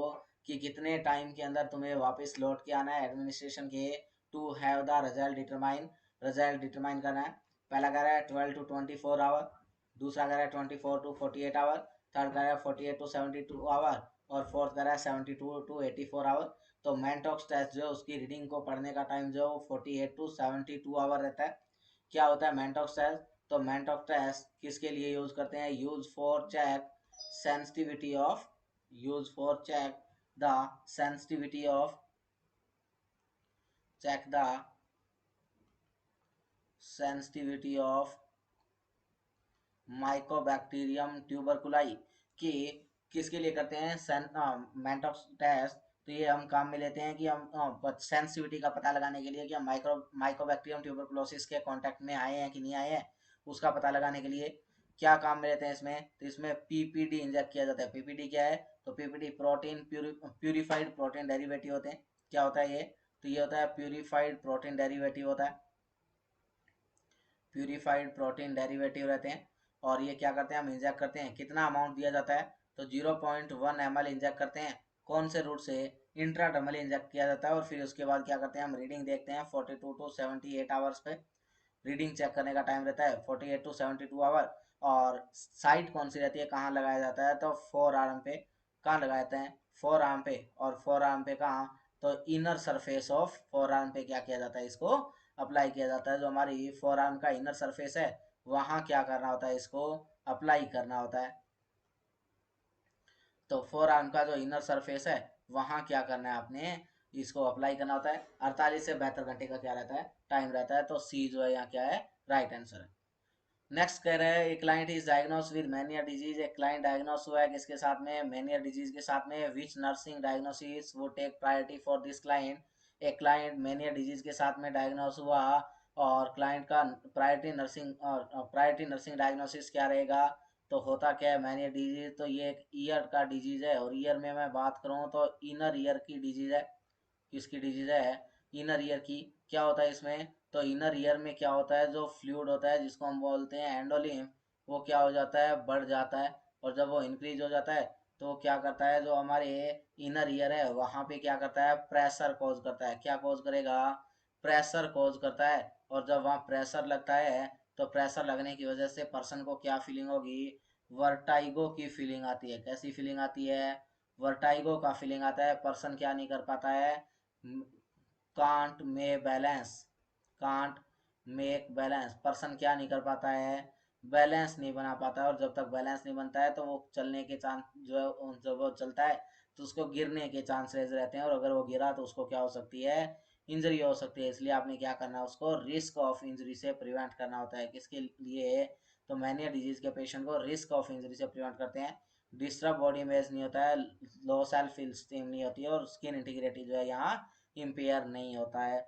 कि कितने टाइम के अंदर तुम्हें वापस लौट के आना है एडमिनिस्ट्रेशन के, to have the result determine, result determine करना है। पहला कह रहा है 12 to 24 आवर, दूसरा कह रहा है 24 to 48 आवर, थर्ड कह रहा है 48 to 72 आवर, और फोर्थ कह रहा है 72 to 84 आवर। तो मेंटॉक्स टेस्ट जो है उसकी रीडिंग को पढ़ने का टाइम जो 48 to 72 आवर रहता है। क्या होता है मेंटॉक्स टेस्ट, तो मेंटॉक्स टेस्ट किसके लिए यूज करते हैं, use for check sensitivity of, use for check the sensitivity of, check the sensitivity of mycobacterium tuberculi, कि किसके लिए करते हैं मेंटॉक्स टेस्ट। तो ये हम काम में लेते हैं कि हम सेंसिटिविटी का पता लगाने के लिए कि हम माइकोबैक्टीरियम ट्यूबरकुलोसिस के कांटेक्ट में आए हैं कि नहीं आए हैं, उसका पता लगाने के लिए क्या काम में लेते हैं इसमें। तो इसमें पीपीडी इंजेक्ट किया जाता है। पीपीडी क्या है, तो PPD protein purified protein derivative होते हैं। क्या होता है ये, तो ये होता है प्यूरिफाइड प्रोटीन डेरिवेटिव होता है, प्यूरिफाइड प्रोटीन डेरिवेटिव रहते हैं। और ये क्या करते हैं, हम इंजेक्ट करते हैं। कितना अमाउंट दिया जाता है, तो 0.1 ml इंजेक्ट करते हैं। कौन से रूट से, इंट्राडर्मली इंजेक्ट किया जाता है। और फिर उसके बाद क्या करते हैं, हम रीडिंग देखते हैं 42 to 78 आवर्स पे रीडिंग चेक करने का टाइम रहता है, 48 to 72 आवर। और साइट कौन सी रहती है, कहाँ लगाया जाता है, तो फोर आर्म पे। कहाँ लगाए जाते हैं, फोर आर्म पे। और फोर आर्म पे कहाँ, तो inner surface of four arm पे क्या किया जाता है, इसको अप्लाई किया जाता है। जो हमारी फोर आर्म का इनर सरफेस है वहाँ क्या करना होता है, इसको अप्लाई करना होता है। तो फोर आर्म का जो इनर सरफेस है वहाँ क्या करना है आपने, इसको अप्लाई करना होता है। 48 से 72 घंटे का क्या रहता है, टाइम रहता है। तो सी जो है यहाँ क्या है, राइट आंसर है। नेक्स्ट कह रहे हैं, a client is diagnose with mania disease, एक क्लाइंट डायग्नोस हुआ है किसके साथ में, मैनिया डिजीज के साथ में। Which nursing diagnosis would take priority for this client, एक क्लाइंट मैनिया डिजीज के साथ में डायग्नोस हुआ और क्लाइंट का प्रायोरिटी नर्सिंग डायग्नोसिस क्या रहेगा। तो होता क्या है मैनिया डिजीज, तो ये एक ईयर का डिजीज है। और ईयर में मैं बात करूँ तो इनर ईयर की डिजीज है। किसकी डिजीज है, इनर ईयर की। क्या होता है इसमें, तो इनर ईयर में क्या होता है, जो फ्लूइड होता है जिसको हम बोलते हैं एंडोलिम, वो क्या हो जाता है, बढ़ जाता है। और जब वो इंक्रीज हो जाता है तो क्या करता है, जो हमारे इनर ईयर है वहां पे क्या करता है, प्रेशर कॉज करता है। क्या कॉज करेगा, प्रेशर कॉज करता है। और जब वहाँ प्रेशर लगता है तो प्रेशर लगने की वजह से पर्सन को क्या फीलिंग होगी, वर्टाइगो की फीलिंग आती है। कैसी फीलिंग आती है, वर्टाइगो का फीलिंग आता है। पर्सन क्या नहीं कर पाता है, can't may balance, can't make balance, person क्या नहीं कर पाता है, बैलेंस नहीं बना पाता है। और जब तक बैलेंस नहीं बनता है तो वो चलने के चांस जो है, जब वो चलता है तो उसको गिरने के चांसेस रहते हैं। और अगर वो गिरा तो उसको क्या हो सकती है, इंजरी हो सकती है। इसलिए आपने क्या करना है, उसको रिस्क ऑफ इंजरी से प्रिवेंट करना होता है। किसके लिए, तो मैनिया डिजीज के पेशेंट को रिस्क ऑफ इंजरी से प्रिवेंट करते हैं। डिस्टर्ब बॉडी इमेज नहीं होता है, लो सेल्फ स्टीम नहीं होती है, और स्किन इंटीग्रिटी जो है यहाँ इम्पेयर नहीं होता है।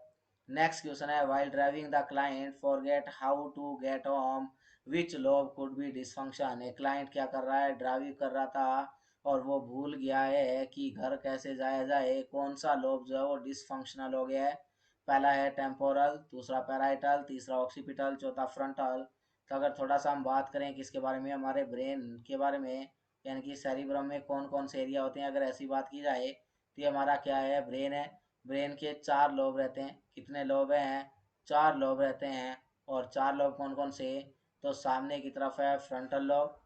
नेक्स्ट क्वेश्चन है, while driving the client forget how to get home, which lobe could be dysfunction. एक क्लाइंट क्या कर रहा है, ड्राइविंग कर रहा था और वो भूल गया है कि घर कैसे जाया जाए। कौन सा लोब जो है वो डिसफंक्शनल हो गया है, पहला है टेम्पोरल, दूसरा पैराइटल, तीसरा ऑक्सीपिटल, चौथा फ्रंटल। तो अगर थोड़ा सा हम बात करें किसके बारे में, हमारे ब्रेन के बारे में, यानी कि सेरिब्रम में कौन कौन से एरिया होते हैं, अगर ऐसी बात की जाए तो ये हमारा क्या है, ब्रेन है। ब्रेन के 4 लोब रहते हैं। कितने लोब हैं, 4 लोब रहते हैं। और 4 लोब कौन कौन से, तो सामने की तरफ है फ्रंटल लोब,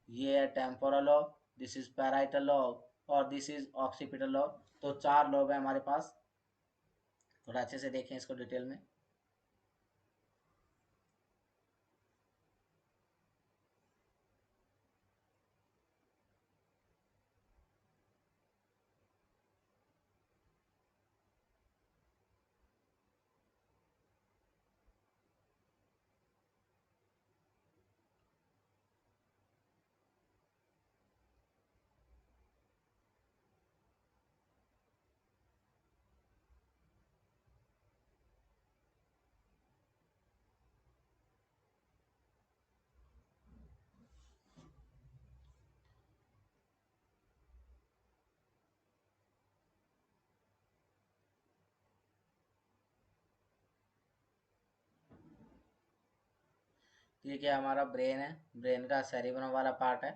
ये है temporal lobe, this is parietal lobe, और दिस इज ऑक्सीपिटल लोब। तो 4 लोब है हमारे पास। थोड़ा अच्छे से देखें इसको डिटेल में। तो ये क्या हमारा ब्रेन है, ब्रेन का सेरिब्रम वाला पार्ट है,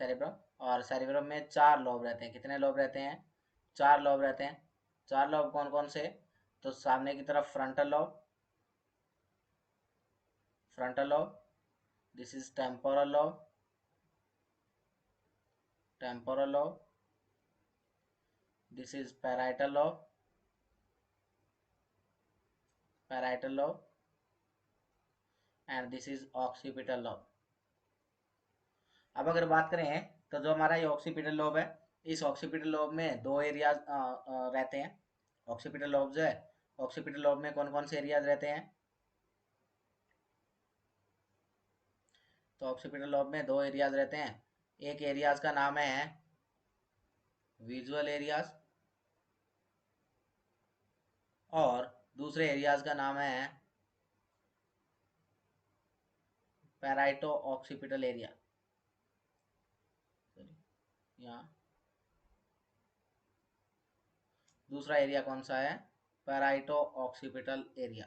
सेरिब्रम। और सेरिब्रम में 4 लोब रहते हैं। कितने लोब रहते हैं? 4 लोब रहते हैं। 4 लोब कौन कौन से? तो सामने की तरफ frontal lobe, frontal lobe, this is temporal lobe, temporal lobe, this is parietal lobe, parietal lobe, and this is occipital lobe. अब अगर बात करें तो जो हमारा ये ऑक्सीपिटल लोब है, इस ऑक्सीपिटल लोब में 2 एरियाज रहते हैं। ऑक्सीपिटल लोब जो है, ऑक्सीपिटल लोब में कौन कौन से एरियाज रहते हैं? तो ऑक्सीपिटल लोब में 2 एरियाज रहते हैं। एक एरियाज का नाम है विजुअल एरियाज, और दूसरे एरियाज का नाम है पैराइटो ऑक्सीपिटल एरिया। यहाँ दूसरा एरिया कौन सा है? पैराइटो occipital area.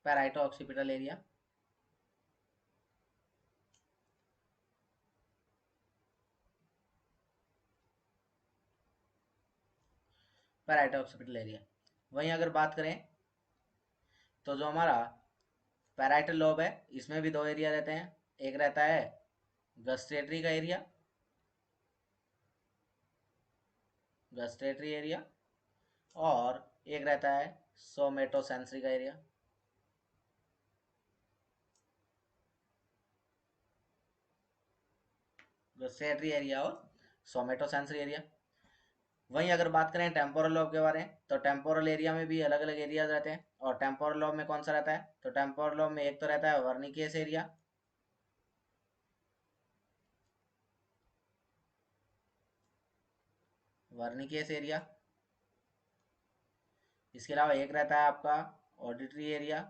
पैराइटो occipital area. पैराइटो occipital area. वहीं अगर बात करें तो जो हमारा पैराइटल लोब है, इसमें भी 2 एरिया रहते हैं। एक रहता है गस्टेटरी का एरिया, गस्टेटरी एरिया, और एक रहता है सोमेटोसेंसरी का एरिया। गस्टेटरी एरिया और सोमेटोसेंसरी एरिया। वहीं अगर बात करें टेम्पोरल लोब के बारे में, तो टेम्पोरल एरिया में भी अलग अलग एरियाज रहते हैं। और टेम्पोरल लोब में कौन सा रहता है? तो टेम्पोरल लोब में एक तो रहता है वर्निकेस एरिया, वर्निकेस एरिया। इसके अलावा एक रहता है आपका ऑडिटरी एरिया,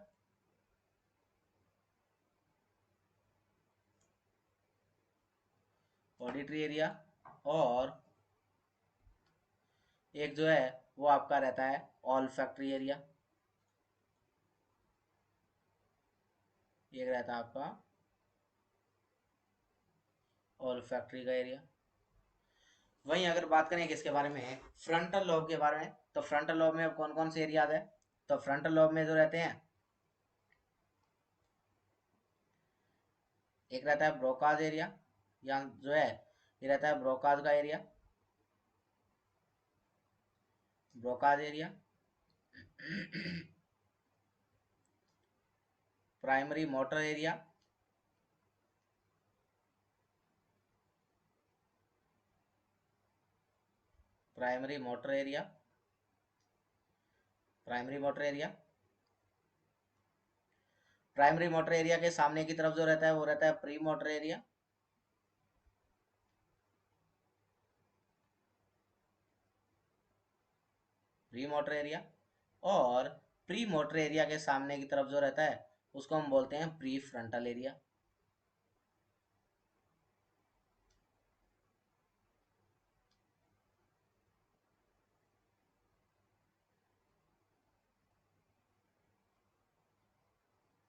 ऑडिटरी एरिया, और एक जो है वो आपका रहता है ऑल्फैक्टरी एरिया। एक रहता है आपका ऑल्फैक्टरी का एरिया। वहीं अगर बात करें किसके बारे में, फ्रंटल लोब के बारे में, तो फ्रंटल लोब में कौन कौन से एरियाज है? तो फ्रंटल लोब में जो रहते हैं, एक रहता है ब्रोकाज एरिया, यहाँ जो है ये रहता है ब्रोकाज का area, Broca's area. Primary motor area, primary motor area, primary motor area. Primary motor area के सामने की तरफ जो रहता है वो रहता है pre motor area, pre motor area. और प्री मोटर एरिया के सामने की तरफ जो रहता है उसको हम बोलते हैं pre frontal area.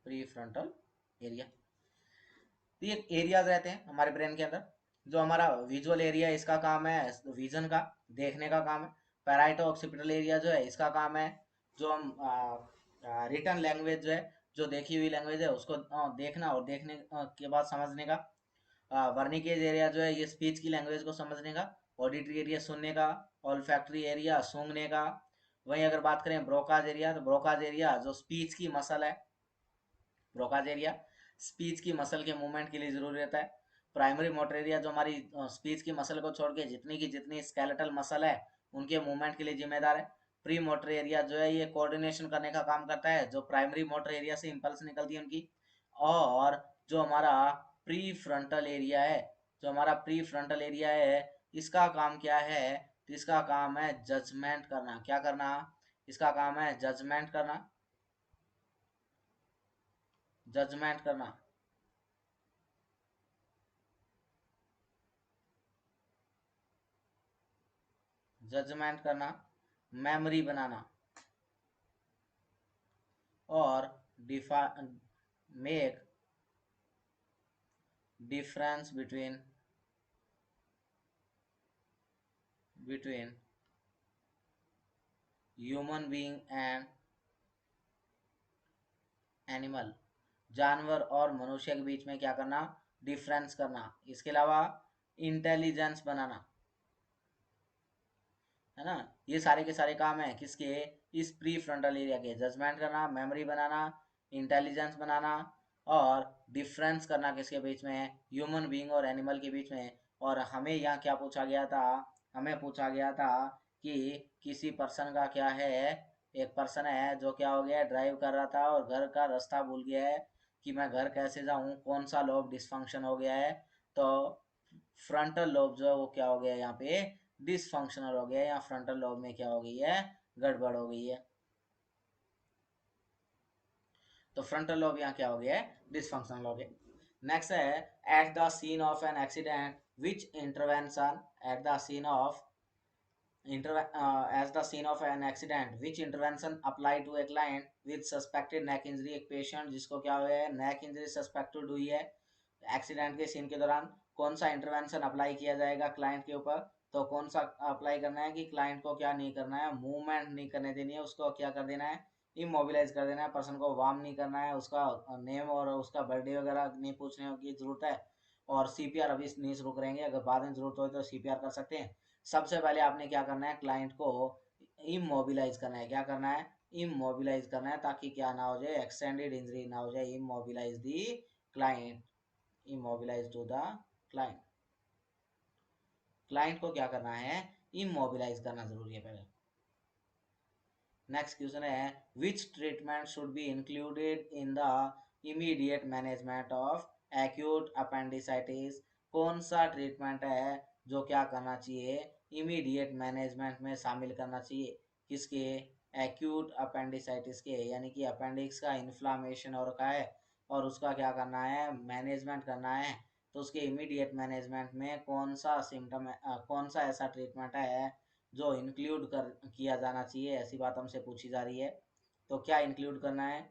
Pre frontal area. तो ये एरियाज रहते हैं हमारे ब्रेन के अंदर। जो हमारा विजुअल एरिया, इसका काम है विजन का, देखने का काम है। पैराइटो ऑक्सीपिटल एरिया जो है इसका काम है जो हम रिटन लैंग्वेज जो है, जो देखी हुई लैंग्वेज है उसको देखना, और देखने के बाद समझने का। वर्निकेज एरिया जो है ये स्पीच की लैंग्वेज को समझने का। ऑडिटरी एरिया सुनने का। ऑल्फैक्टरी एरिया सूंघने का। वहीं अगर बात करें ब्रोकाज एरिया, तो ब्रोकाज एरिया जो स्पीच की मसल है, ब्रोकाज एरिया स्पीच की मसल के मूवमेंट के लिए जरूरी रहता है। प्राइमरी मोटर एरिया जो हमारी स्पीच की मसल को छोड़ के जितनी की जितनी स्केलेटल मसल है उनके मूवमेंट के लिए जिम्मेदार है। प्री मोटर एरिया जो है ये कोऑर्डिनेशन करने का काम करता है, जो प्राइमरी मोटर एरिया से इंपल्स निकलती है उनकी। और जो हमारा प्री फ्रंटल एरिया है, जो हमारा प्री फ्रंटल एरिया है, इसका काम क्या है? तो इसका काम है जजमेंट करना। क्या करना? इसका काम है जजमेंट करना, जजमेंट करना। जजमेंट करना। मेमोरी बनाना, और डिफा make difference between human being and animal, जानवर और मनुष्य के बीच में क्या करना, डिफरेंस करना। इसके अलावा इंटेलिजेंस बनाना, है ना। ये सारे के सारे काम है किसके, इस प्री फ्रंटल एरिया के। जजमेंट करना, मेमोरी बनाना, इंटेलिजेंस बनाना, और डिफरेंस करना किसके बीच में, ह्यूमन बीइंग और एनिमल के बीच में। और हमें यहाँ क्या पूछा गया था, हमें पूछा गया था कि किसी पर्सन का क्या है, एक पर्सन है जो क्या हो गया, ड्राइव कर रहा था और घर का रास्ता भूल गया है कि मैं घर कैसे जाऊं, कौन सा लोब डिसफंक्शन हो गया है। तो फ्रंटल लोब जो है वो क्या हो गया यहाँ पे, डिसफंक्शनल हो गया, या फ्रंटल लोब में क्या हो गई है, गड़बड़ हो गई है। तो फ्रंटल लोब यहाँ क्या हो गया है, डिसफंक्शनल हो गया। नेक्स्ट है, at the scene of an accident which intervention, at the scene of as the scene of an accident which intervention apply to a client with suspected neck injury, एक patient जिसको क्या हुआ है, नेक injury suspected हुई है accident के scene के दौरान, कौन सा इंटरवेंशन अप्लाई किया जाएगा क्लाइंट के ऊपर। तो कौन सा अप्लाई करना है कि क्लाइंट को क्या नहीं करना है, मूवमेंट नहीं करने देनी है, उसको क्या कर देना है, इमोबिलाइज कर देना है, पर्सन को वार्म नहीं करना है, उसका नेम और उसका बर्थडे वगैरह नहीं पूछने की जरूरत है। और सीपीआर अभी नहीं शुरू करेंगे, अगर बाद में जरूरत हो तो सीपीआर कर सकते हैं। सबसे पहले आपने क्या करना है, क्लाइंट को इमोबिलाइज करना है, क्या करना है, इमोबिलाइज करना है, ताकि क्या ना हो जाए, एक्सटेंडेड इंजरी ना हो जाए। Immobilize the client, immobilize to the client, client को क्या करना है, इमोबिलाइज करना जरूरी है पहले। नेक्स्ट क्वेश्चन है, विच treatment should be included in the immediate management of acute appendicitis, कौन सा ट्रीटमेंट है जो क्या करना चाहिए, इमीडिएट मैनेजमेंट में शामिल करना चाहिए, किसके, एक्यूट अपेंडिसाइटिस के, यानी कि अपेंडिक्स का इन्फ्लामेशन हो रखा है और उसका क्या करना है, मैनेजमेंट करना है। तो उसके इमीडिएट मैनेजमेंट में कौन सा सिम्टम है, कौन सा ऐसा ट्रीटमेंट है जो इंक्लूड कर किया जाना चाहिए, ऐसी बात हमसे पूछी जा रही है। तो क्या इंक्लूड करना है,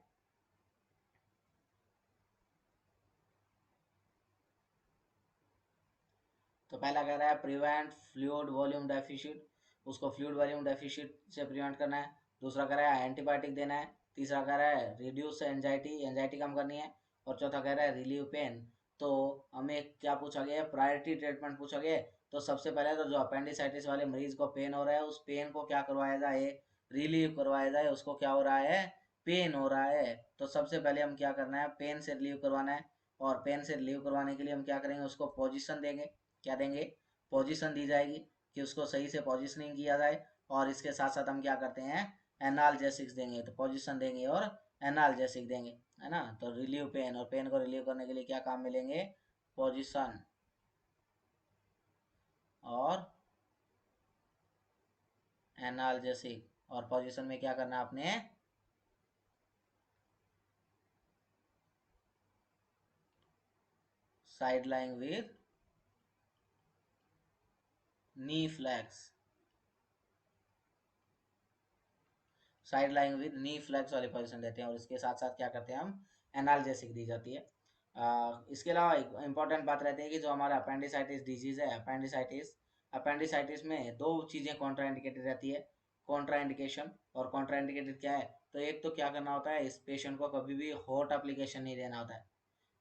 तो पहला कह रहा है प्रिवेंट फ्लूइड वॉल्यूम डेफिशिट, उसको फ्लूइड वॉल्यूम डेफिशिट से प्रिवेंट करना है। दूसरा कह रहा है एंटीबायोटिक देना है। तीसरा कह रहा है रिड्यूस एंजाइटी, एंजाइटी कम करनी है। और चौथा कह रहा है रिलीव पेन। तो हमें क्या पूछा गया है, प्रायोरिटी ट्रीटमेंट पूछा गया है। तो सबसे पहले तो जो अपेंडिसाइटिस वाले मरीज को पेन हो रहा है, उस पेन को क्या करवाया जाए, रिलीव करवाया जाए। उसको क्या हो रहा है, पेन हो रहा है। तो सबसे पहले हम क्या करना है, पेन से रिलीव करवाना है। और पेन से रिलीव करवाने के लिए हम क्या करेंगे, उसको पोजीशन देंगे, क्या देंगे, पोजीशन दी जाएगी कि उसको सही से पोजीशनिंग किया जाए। और इसके साथ साथ हम क्या करते हैं, एनाल्जेसिक्स देंगे, तो पोजीशन देंगे और एनाल्जेसिक देंगे, है ना। तो रिलीव पेन, और पेन को रिलीव करने के लिए क्या काम मिलेंगे, पोजीशन और एनाल्जेसिक। और पोजीशन में क्या करना आपने, side lying with knee flex, side lying with knee flex वाली पोजीशन देते हैं। और इसके साथ साथ क्या करते हैं हम, एनाल्जेसिक दी जाती है। इसके अलावा एक इंपॉर्टेंट बात रहती है कि जो हमारा अपेंडिसाइटिस डिजीज है, अपेंडिसाइटिस, अपेंडिसाइटिस में दो चीज़ें कॉन्ट्राइंडिकेटेड रहती है, कॉन्ट्राइंडिकेशन। और कॉन्ट्राइंडिकेटेड क्या है, तो एक तो क्या करना होता है, इस पेशेंट को कभी भी हॉट एप्लीकेशन नहीं देना होता है।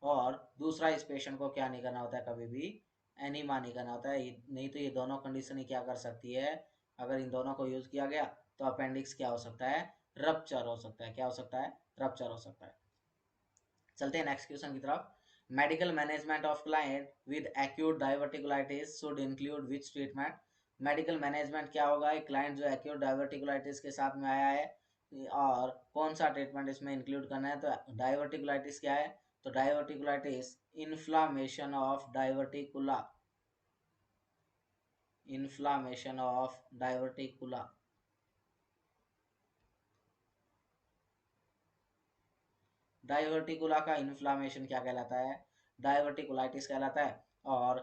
और दूसरा, इस पेशेंट को क्या नहीं करना होता है, कभी भी एनीमा नहीं करना होता है। नहीं तो ये दोनों कंडीशन ही क्या कर सकती है, अगर इन दोनों को यूज किया गया तो अपेंडिक्स क्या हो सकता है, रप्चर हो सकता है। क्या हो सकता है, रप्चर हो सकता है। चलते हैं नेक्स्ट क्वेश्चन की तरफ। Medical management of client with acute diverticulitis should include which treatment, medical management क्या होगा, एक क्लाइंट जो एक्यूट डाइवर्टिकुलाइटिस के साथ में आया है और कौन सा ट्रीटमेंट इसमें इंक्लूड करना है। तो डाइवर्टिकुलाइटिस क्या है, तो diverticulitis inflammation of diverticula, inflammation of diverticula, diverticula का इन्फ्लामेशन क्या कहलाता है, डाइवर्टिकुलाइटिस कहलाता है। और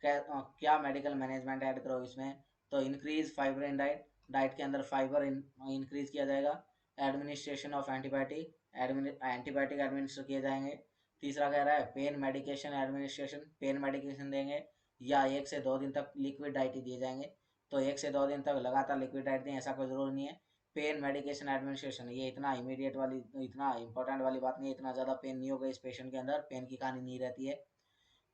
क्या मेडिकल मैनेजमेंट ऐड करो इसमें, तो इंक्रीज फाइब्रिन डाइट, डाइट के अंदर फाइबर इंक्रीज किया जाएगा। Administration of antibiotic, antibiotic administer किए जाएंगे। तीसरा कह रहा है pain medication administration, pain medication देंगे या 1 से 2 दिन तक लिक्विड डाइट ही दिए जाएंगे। तो 1 से 2 दिन तक लगातार लिक्विड डाइट दें ऐसा कोई जरूरी नहीं है। पेन मेडिकेशन एडमिनिस्ट्रेशन ये इतना इमीडिएट वाली, इतना इंपॉर्टेंट वाली बात नहीं है, इतना ज़्यादा पेन नहीं होगा इस पेशेंट के अंदर, पेन की कहानी नहीं रहती है।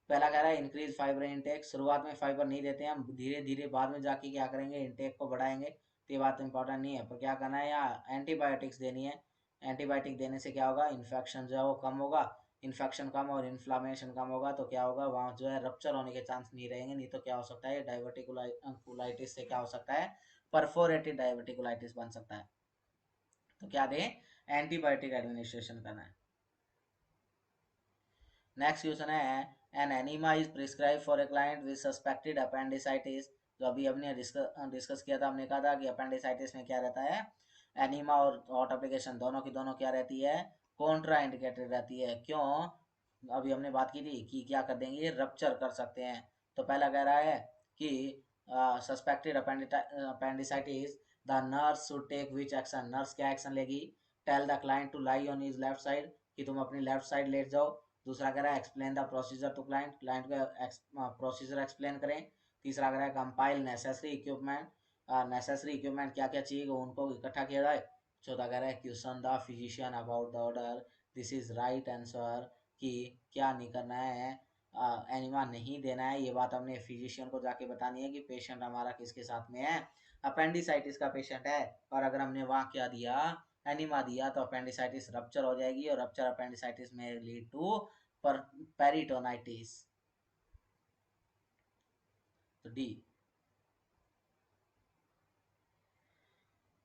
पहला कह रहा है इंक्रीज फाइबर इनटेक, शुरुआत में फाइबर नहीं देते हैं हम, धीरे धीरे बाद में जाके क्या करेंगे इनटेक को बढ़ाएंगे, तो ये बात इंपॉर्टेंट नहीं है। पर क्या करना है यहाँ एंटीबायोटिक्स देनी है। एंटीबायोटिक देने से क्या होगा, इन्फेक्शन जो है वो कम होगा, इन्फेक्शन कम और इन्फ्लामेशन कम होगा, तो क्या होगा वहाँ जो है रप्चर होने के चांस नहीं रहेंगे। नहीं तो क्या हो सकता है डाइवर्टिकुलाइटिस से क्या हो सकता है, परफोरेटेड डाइवर्टिकुलाइटिस बन सकता है। तो क्या दें, एंटीबायोटिक एडमिनिस्ट्रेशन करना है। नेक्स्ट क्वेश्चन है an enema is prescribe for a client with suspected appendicitis. जो अभी हमने डिस्कस किया था, हमने कहा था कि अपेंडिसाइटिस में क्या रहता है, एनीमा और हॉट एप्लीकेशन दोनों की दोनों क्या रहती है, कॉन्ट्रा इंडिकेटेड रहती है। क्यों, अभी हमने बात की थी कि क्या कर देंगे, ये रप्चर कर सकते हैं। तो पहला कह रहा है कि suspected appendicitis the nurse should take which action, nurse क्या एक्शन लेगी, tell the client to lie on his left side, कि तुम अपनी लेफ्ट साइड लेट जाओ। दूसरा कह रहा है explain the procedure to client, client को प्रोसीजर एक्सप्लेन करें। तीसरा कह रहा है compile necessary equipment, necessary equipment क्या क्या चाहिए उनको इकट्ठा किया जाए। चौथा कह रहा है question the physician about the order, this is right answer, कि क्या नहीं करना है, एनिमा नहीं देना है, ये बात हमने फिजिशियन को जाके बतानी है कि पेशेंट हमारा किसके साथ में है, अपेंडिसाइटिस का पेशेंट है। और अगर हमने वहाँ क्या दिया, एनिमा दिया, तो अपेंडिसाइटिस रप्चर हो जाएगी और रप्चर अपेंडिसाइटिस में लीड टू पेरिटोनाइटिस। तो डी।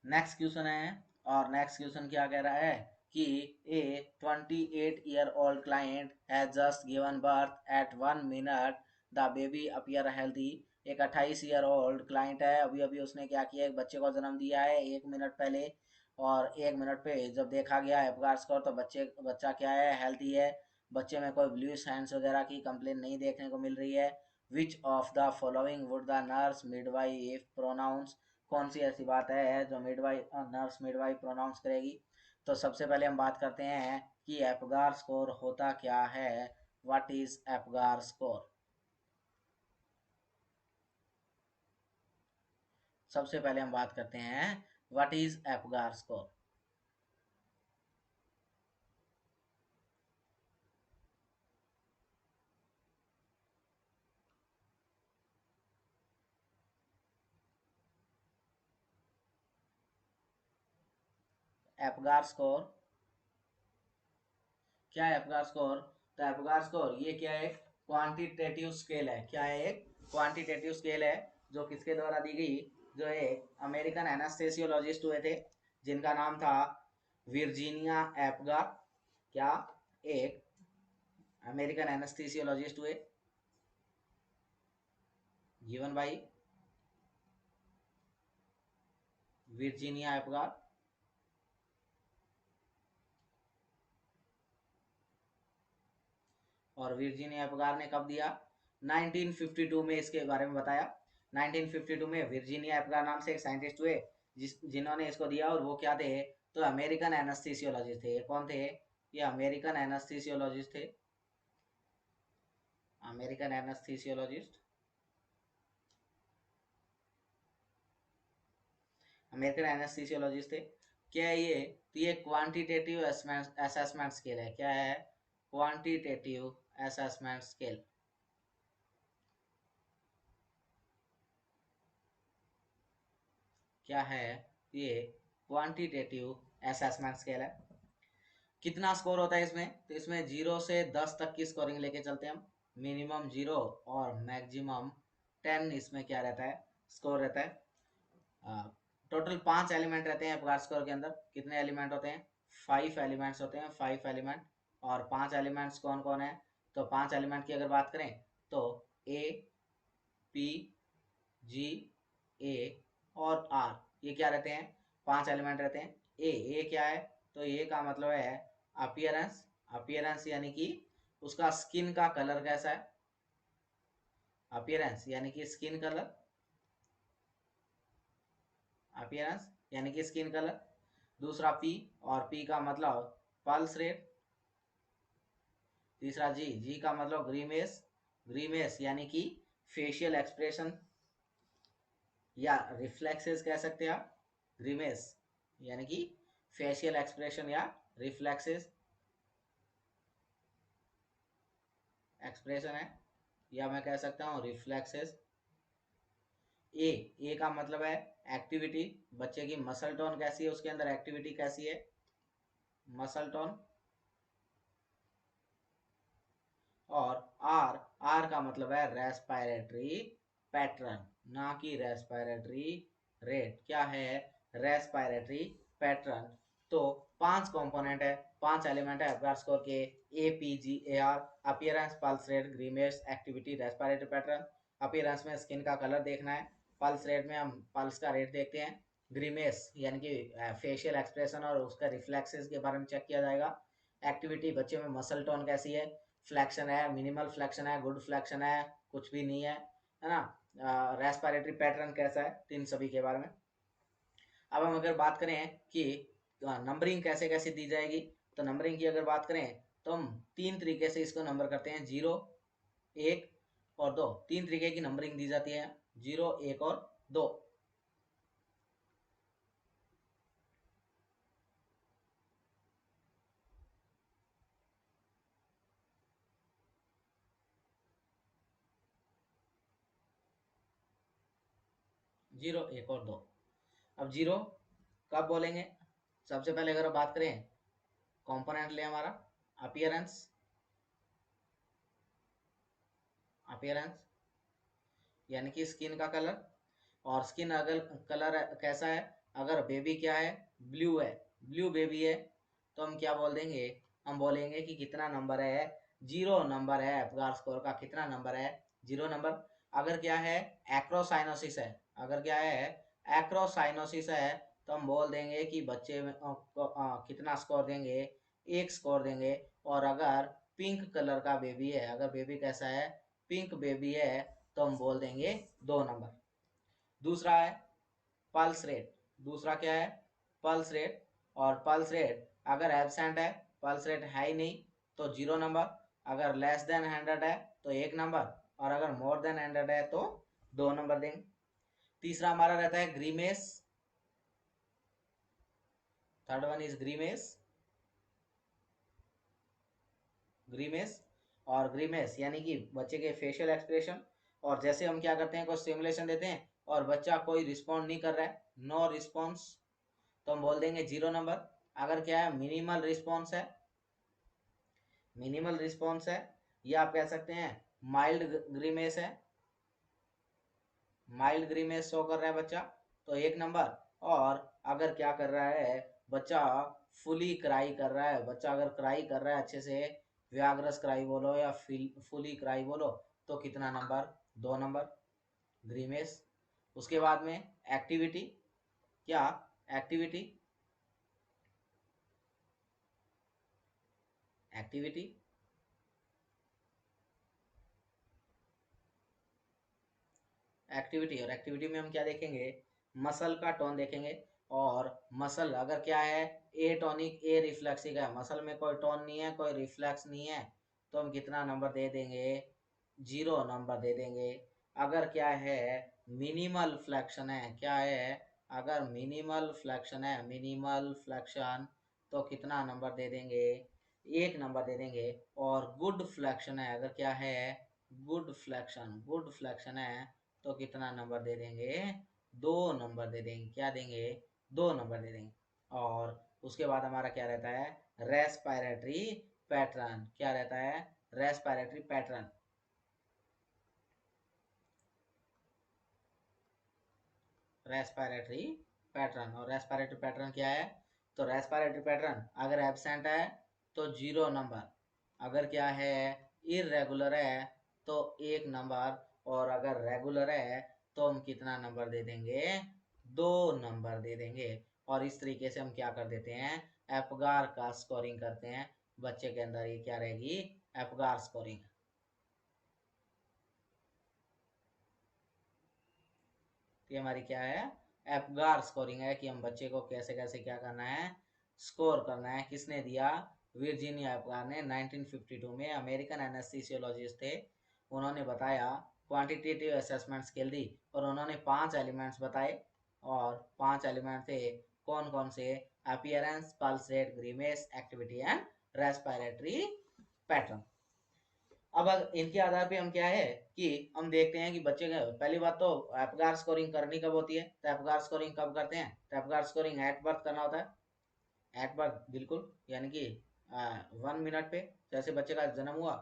नेक्स्ट क्वेश्चन है, और नेक्स्ट क्वेश्चन क्या कह रहा है कि ए 28-year-old client has just given birth at 1 minute, the baby appear healthy. एक 28 ईयर ओल्ड क्लाइंट है, अभी अभी उसने क्या किया, एक बच्चे को जन्म दिया है 1 मिनट पहले, और 1 मिनट पे जब देखा गया एपगार स्कोर तो बच्चा क्या है, हेल्थी है। बच्चे में कोई ब्लू हैंड्स वगैरह की कंप्लेन नहीं देखने को मिल रही है। Which of the following would the nurse midwife pronounce, कौन सी ऐसी बात है जो नर्स मिडवाइफ प्रोनाउंस करेगी। तो सबसे पहले हम बात करते हैं कि एपगार स्कोर होता क्या है, व्हाट इज एपगार स्कोर। सबसे पहले हम बात करते हैं what is Apgar score. Apgar score क्या है, एपगार स्कोर, तो एपगार स्कोर ये क्या है, क्वांटिटेटिव स्केल है। क्या है, एक क्वांटिटेटिव स्केल है जो किसके द्वारा दी गई, जो एक अमेरिकन एनास्थेसियोलॉजिस्ट हुए थे जिनका नाम था विर्जीनिया एपगार। क्या, एक अमेरिकन एनास्थेसियोलॉजिस्ट हुए, जीवन भाई, विर्जीनिया एपगार। और विर्जीनिया एपगार ने कब दिया, 1952 में इसके बारे में बताया। 1952 में विर्जीनिया एपगार नाम से एक साइंटिस्ट हुए जिन्होंने इसको दिया, और वो क्या थे, तो अमेरिकन एनास्थीसियोलॉजिस्ट थे। कौन थे, ये अमेरिकन एनास्थीसियोलॉजिस्ट थे, अमेरिकन एनास्थीसियोलॉजिस्ट, अमेरिकन एनास्थीसियोलॉजिस्ट थे। क्या है ये, तो ये क्वांटिटेटिव असेसमेंट स्केल है। क्या है, क्वांटिटेटिव असेसमेंट स्केल। क्या है ये, क्वांटिटेटिव असेसमेंट स्केल है। कितना स्कोर होता है इसमें, तो इसमें 0 से 10 तक की स्कोरिंग लेके चलते हैं हम। मिनिमम 0 और मैक्सिमम 10 इसमें क्या रहता है, स्कोर रहता है। टोटल 5 एलिमेंट रहते हैं एपगार स्कोर के अंदर। कितने एलिमेंट होते हैं, 5 एलिमेंट्स होते हैं, 5 एलिमेंट। और 5 एलिमेंट्स कौन कौन है, तो 5 एलिमेंट की अगर बात करें तो ए, पी, जी, ए और आर, ये क्या रहते हैं, 5 एलिमेंट रहते हैं। ए क्या है, तो ए का मतलब है अपीयरेंस, अपीयरेंस यानी कि उसका स्किन का कलर कैसा है, अपीयरेंस यानी कि स्किन कलर। अपीयरेंस यानी कि स्किन कलर। दूसरा पी, और पी का मतलब पल्स रेट। तीसरा जी, जी का मतलब ग्रीमेस, ग्रीमेस यानी कि फेशियल एक्सप्रेशन या रिफ्लेक्सेस कह सकते हैं आप। ग्रीमेस यानी कि फेशियल एक्सप्रेशन या रिफ्लेक्सेस एक्सप्रेशन है, या मैं कह सकता हूँ रिफ्लेक्सेस। ए का मतलब है एक्टिविटी, बच्चे की मसल टोन कैसी है, उसके अंदर एक्टिविटी कैसी है, मसल टोन। और आर का मतलब है रेस्पिरेटरी पैटर्न, ना कि रेस्पिरेटरी रेट। क्या है? Respiratory pattern. तो 5 कंपोनेंट है, 5 एलिमेंट है अपगार स्कोर के, A P G A R. Appearance, pulse rate, grimace, activity, respiratory pattern. Appearance में स्किन का कलर देखना है, पल्स रेट में हम पल्स का रेट देखते हैं, ग्रीमेस यानी कि फेशियल एक्सप्रेशन और उसका रिफ्लेक्सेस के बारे में चेक किया जाएगा। एक्टिविटी, बच्चे में मसल टोन कैसी है, फ्लैक्शन है, मिनिमल फ्लैक्शन है, गुड फ्लैक्शन है, कुछ भी नहीं है ना। रेस्पिरेटरी पैटर्न कैसा है, तो इन सभी के बारे में। अब हम अगर बात करें कि नंबरिंग कैसे कैसे दी जाएगी, तो नंबरिंग की अगर बात करें तो हम 3 तरीके से इसको नंबर करते हैं, 0, 1 और 2। 3 तरीके की नंबरिंग दी जाती है, 0, 1 और 2। 0, 1 और 2। अब 0 कब बोलेंगे? सबसे पहले अगर बात करें, कंपोनेंट ले हमारा अपीयरेंस, अपीयरेंस यानी कि स्किन का कलर। और स्किन अगर कलर कैसा है, अगर बेबी क्या है, ब्लू है, ब्लू बेबी है, तो हम क्या बोल देंगे, हम बोलेंगे कि कितना नंबर है, 0 नंबर है। अपगार स्कोर का कितना नंबर है, 0 नंबर। अगर क्या है, एक्रोसाइनोसिस है, अगर क्या है एक्रोसाइनोसिस है, तो हम बोल देंगे कि बच्चे में कितना स्कोर देंगे, 1 स्कोर देंगे। और अगर पिंक कलर का बेबी है, अगर बेबी कैसा है, पिंक बेबी है, तो हम बोल देंगे 2 नंबर। दूसरा है पल्स रेट, दूसरा क्या है, पल्स रेट। और पल्स रेट अगर एबसेंट है, पल्स रेट है ही नहीं, तो 0 नंबर। अगर लेस देन 100 है तो 1 नंबर, और अगर मोर देन 100 है तो 2 नंबर देंगे। तीसरा हमारा रहता है ग्रीमेस, थर्ड वन इज ग्रीमेस, ग्रीमेस। और ग्रीमेस यानी कि बच्चे के फेशियल एक्सप्रेशन। और जैसे हम क्या करते हैं, कोई स्टिमुलेशन देते हैं और बच्चा कोई रिस्पॉन्ड नहीं कर रहा है, नो रिस्पॉन्स, तो हम बोल देंगे 0 नंबर। अगर क्या है, मिनिमल रिस्पॉन्स है, मिनिमल रिस्पॉन्स है, या आप कह सकते हैं माइल्ड ग्रीमेस है, माइल्ड ग्रीमेस शो कर रहा है बच्चा, तो 1 नंबर। और अगर क्या कर रहा है बच्चा, फुली क्राई कर रहा है, बच्चा अगर क्राई कर रहा है अच्छे से, व्याग्रस क्राई बोलो या फुली क्राई बोलो, तो कितना नंबर, 2 नंबर, ग्रीमेस। उसके बाद में एक्टिविटी, क्या एक्टिविटी, एक्टिविटी एक्टिविटी और एक्टिविटी में हम क्या देखेंगे, मसल का टोन देखेंगे। और मसल अगर क्या है, ए टॉनिक ए रिफ्लेक्सिक है, मसल में कोई टोन नहीं है, कोई रिफ्लेक्स नहीं है, तो हम कितना नंबर दे देंगे, 0 नंबर दे देंगे। अगर क्या है, मिनिमल फ्लैक्शन है, क्या है, अगर मिनिमल फ्लैक्शन है, मिनिमल फ्लैक्शन, तो कितना नंबर दे देंगे, 1 नंबर दे देंगे। और गुड फ्लैक्शन है, अगर क्या है, गुड फ्लैक्शन, गुड फ्लैक्शन है, तो कितना नंबर दे देंगे, 2 नंबर दे देंगे। क्या देंगे, 2 नंबर दे देंगे। और उसके बाद हमारा क्या रहता है, रेस्पिरेटरी पैटर्न। क्या रहता है, रेस्पिरेटरी पैटर्न, रेस्पिरेटरी पैटर्न। और रेस्पिरेटरी पैटर्न क्या है, तो रेस्पिरेटरी पैटर्न अगर एब्सेंट है तो 0 नंबर, अगर क्या है इरेगुलर है तो 1 नंबर, और अगर रेगुलर है तो हम कितना नंबर दे देंगे, 2 नंबर दे देंगे। और इस तरीके से हम क्या कर देते हैं, एपगार का स्कोरिंग करते हैं। बच्चे के अंदर ये क्या रहेगी, एपगार स्कोरिंग। ये हमारी क्या है, एप्गार स्कोरिंग है कि हम बच्चे को कैसे कैसे क्या करना है, स्कोर करना है। किसने दिया? वर्जीनिया एप्गार ने 1952 में, अमेरिकन एनेस्थीसियोलॉजिस्ट थे। उन्होंने बताया, क्वांटिटेटिव असेसमेंट स्केल दी और उन्होंने 5 एलिमेंट्स बताए। और 5 एलिमेंट थे कौन कौन से? Appearance, pulse rate, grimace, activity and respiratory pattern. अब इनके आधार पे हम क्या है कि हम देखते हैं कि बच्चे का पहली बात तो एप्गार स्कोरिंग करनी कब होती है? तो एप्गार स्कोरिंग कब करते हैं? तो एप्गार स्कोरिंग एट बर्थ करना होता है। एट बर्थ बिल्कुल, यानी कि 1 मिनट पे, जैसे बच्चे का जन्म हुआ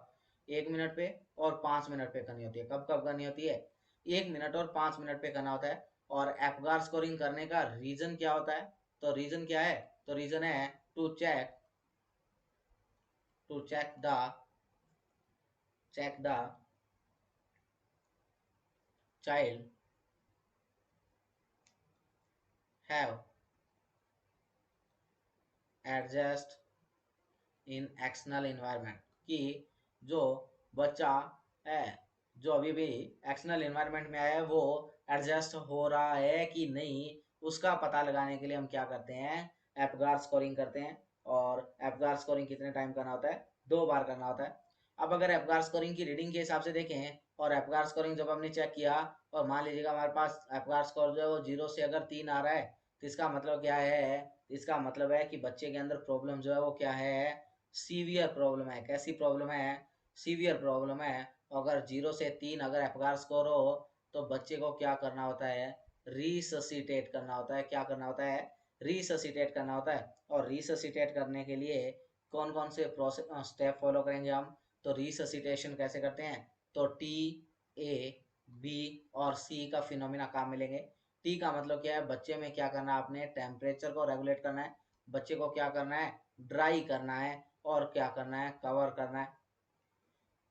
1 मिनट पे और 5 मिनट पे करनी होती है। कब कब करनी होती है? 1 मिनट और 5 मिनट पे करना होता है। और एप्गार स्कोरिंग करने का रीजन क्या होता है? तो रीजन क्या है? तो रीजन है to check the child have adjust इन एक्सटर्नल इन्वायरमेंट, कि जो बच्चा है जो अभी भी एक्सटर्नल इन्वायरमेंट में आया है वो एडजस्ट हो रहा है कि नहीं, उसका पता लगाने के लिए हम क्या करते हैं? एप्गार स्कोरिंग करते हैं। और एप्गार स्कोरिंग कितने टाइम करना होता है? 2 बार करना होता है। अब अगर एप्गार स्कोरिंग की रीडिंग के हिसाब से देखें, और एप्गार स्कोरिंग जब हमने चेक किया और मान लीजिएगा हमारे पास एप्गार स्कोर जो है वो 0 से अगर 3 आ रहा है, तो इसका मतलब क्या है? इसका मतलब है कि बच्चे के अंदर प्रॉब्लम जो है वो क्या है? सीवियर प्रॉब्लम है। कैसी प्रॉब्लम है? सीवियर प्रॉब्लम है। अगर 0 से 3 अगर एफगार स्कोर हो तो बच्चे को क्या करना होता है? रिससिटेट करना होता है। क्या करना होता है? रिससिटेट करना होता है। और रिससिटेट करने के लिए कौन कौन से प्रोसेस स्टेप फॉलो करेंगे हम? तो रिससिटेशन कैसे करते हैं? तो टी, ए, बी और सी का फिनोमिना काम मिलेंगे। टी का मतलब क्या है? बच्चे में क्या करना है आपने? टेम्परेचर को रेगुलेट करना है। बच्चे को क्या करना है? ड्राई करना है। और क्या करना है? कवर करना है।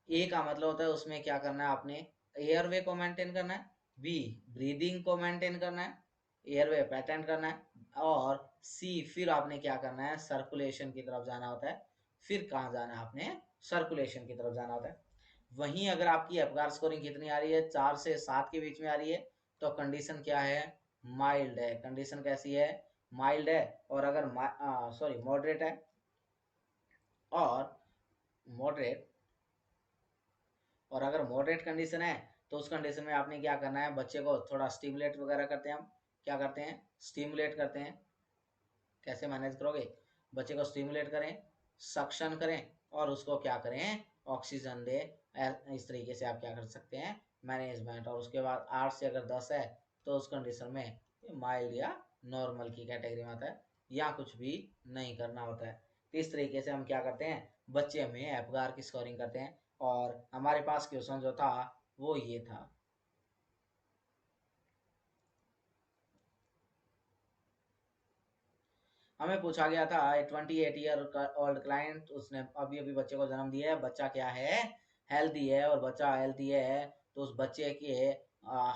ए का मतलब होता है उसमें क्या करना है आपने? एयरवे को मेंटेन करना है। बी, ब्रीदिंग को मेंटेन करना है, एयरवे पैटर्न करना है। और सी, फिर आपने क्या करना है? सर्कुलेशन की तरफ जाना होता है। फिर कहाँ जाना है आपने? सर्कुलेशन की तरफ जाना होता है। वहीं अगर आपकी एफगार स्कोरिंग कितनी आ रही है? 4 से 7 के बीच में आ रही है, तो कंडीशन क्या है? माइल्ड है। कंडीशन कैसी है? माइल्ड है। और अगर सॉरी मॉडरेट है। और मॉडरेट, और अगर मॉडरेट कंडीशन है तो उस कंडीशन में आपने क्या करना है? बच्चे को थोड़ा स्टिमुलेट वगैरह करते हैं हम। क्या करते हैं? स्टिमुलेट करते हैं। कैसे मैनेज करोगे? बच्चे को स्टिमुलेट करें, सक्शन करें और उसको क्या करें? ऑक्सीजन दे। इस तरीके से आप क्या कर सकते हैं? मैनेजमेंट। और उसके बाद 8 से अगर 10 है तो उस कंडीशन में माइल्ड या नॉर्मल की कैटेगरी में आता है, या कुछ भी नहीं करना होता है। तो इस तरीके से हम क्या करते हैं? बच्चे में एपगार की स्कोरिंग करते हैं। और हमारे पास क्वेश्चन जो था वो ये था। हमें पूछा गया था 28 ईयर ओल्ड क्लाइंट, उसने अभी अभी बच्चे को जन्म दिया है। बच्चा क्या है? हेल्दी है। और बच्चा हेल्दी है तो उस बच्चे के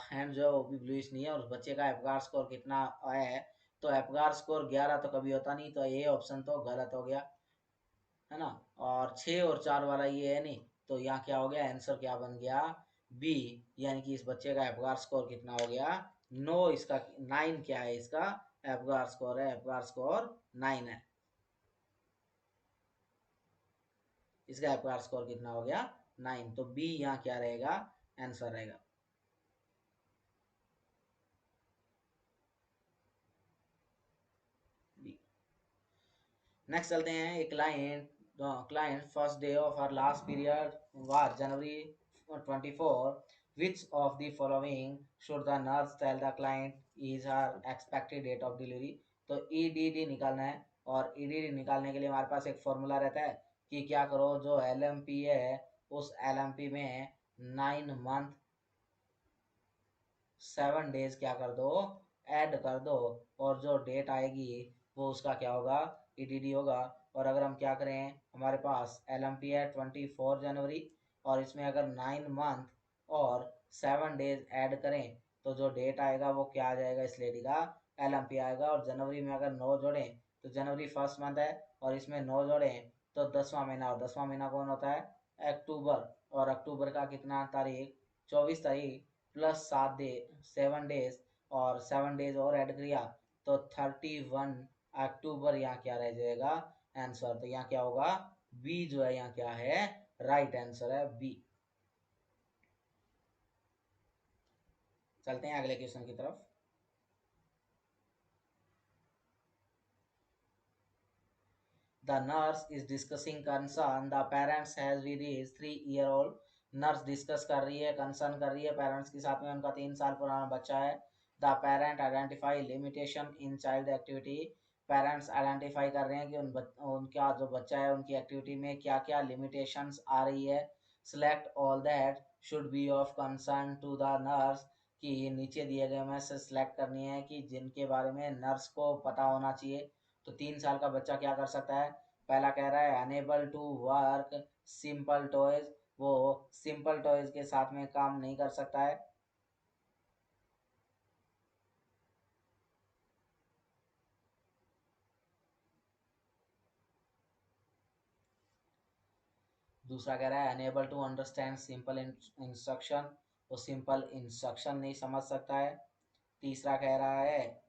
हैंड जो है वो भी ब्लूइश नहीं है। और उस बच्चे का एपगार स्कोर कितना है? तो एपगार स्कोर 11 तो कभी होता नहीं, तो ये ऑप्शन तो गलत हो गया, है ना। और 6 और 4 वाला ये है नहीं, तो यहाँ क्या हो गया? आंसर क्या बन गया? बी, यानी कि इस बच्चे का एपगार स्कोर कितना हो गया? 9। इसका 9 क्या है? इसका एपगार स्कोर है। एपगार स्कोर 9 है। इसका एपगार स्कोर कितना हो गया? 9। तो बी यहाँ क्या रहेगा? आंसर रहेगा। बी। नेक्स्ट चलते हैं। एक client first day of her last period war January 24, which of the following should the nurse tell the client is her expected date of delivery? तो ईडीडी निकालना है। और ईडीडी निकालने के लिए हमारे पास एक फॉर्मूला रहता है कि क्या करो, जो एलएमपी है उस एलएमपी में 9 मंथ 7 डेज क्या कर दो? ऐड कर दो। और जो डेट आएगी वो उसका क्या होगा? ईडीडी होगा। और अगर हम क्या करें, हमारे पास एलएमपी है 24 जनवरी, और इसमें अगर 9 मंथ और 7 डेज ऐड करें तो जो डेट आएगा वो क्या आ जाएगा? इस लेडी का एलएमपी आएगा। और जनवरी में अगर 9 जोड़ें तो जनवरी फर्स्ट मंथ है, और इसमें 9 जोड़ें तो 10वां महीना। और 10वां महीना कौन होता है? अक्टूबर। और अक्टूबर का कितना तारीख? 24 तारीख प्लस 7 डे 7 डेज। और 7 डेज और ऐड किया तो 31 अक्टूबर यहाँ क्या रह जाएगा आंसर। तो यहाँ क्या होगा बी जो है यहाँ क्या है राइट आंसर है बी। चलते हैं अगले क्वेश्चन की तरफ। The nurse is discussing concern the parents has with his 3-year-old। Nurse discuss कर रही है कंसर्न कर रही है पेरेंट्स के साथ में, उनका 3 साल पुराना बच्चा है। The parent identify limitation in child activity. Parents identify कर रहे हैं कि उनका जो बच्चा है उनकी एक्टिविटी में क्या क्या लिमिटेशंस आ रही है। Select all that should be of concern to the nurse. कि नीचे दिए गए में से सिलेक्ट करनी है कि जिनके बारे में नर्स को पता होना चाहिए। तो 3 साल का बच्चा क्या कर सकता है। पहला कह रहा है unable to work simple toys, वो सिंपल टॉयज के साथ में काम नहीं कर सकता है। दूसरा कह रहा है unable to understand simple instruction, वो सिंपल इंस्ट्रक्शन नहीं समझ सकता है। तीसरा कह रहा है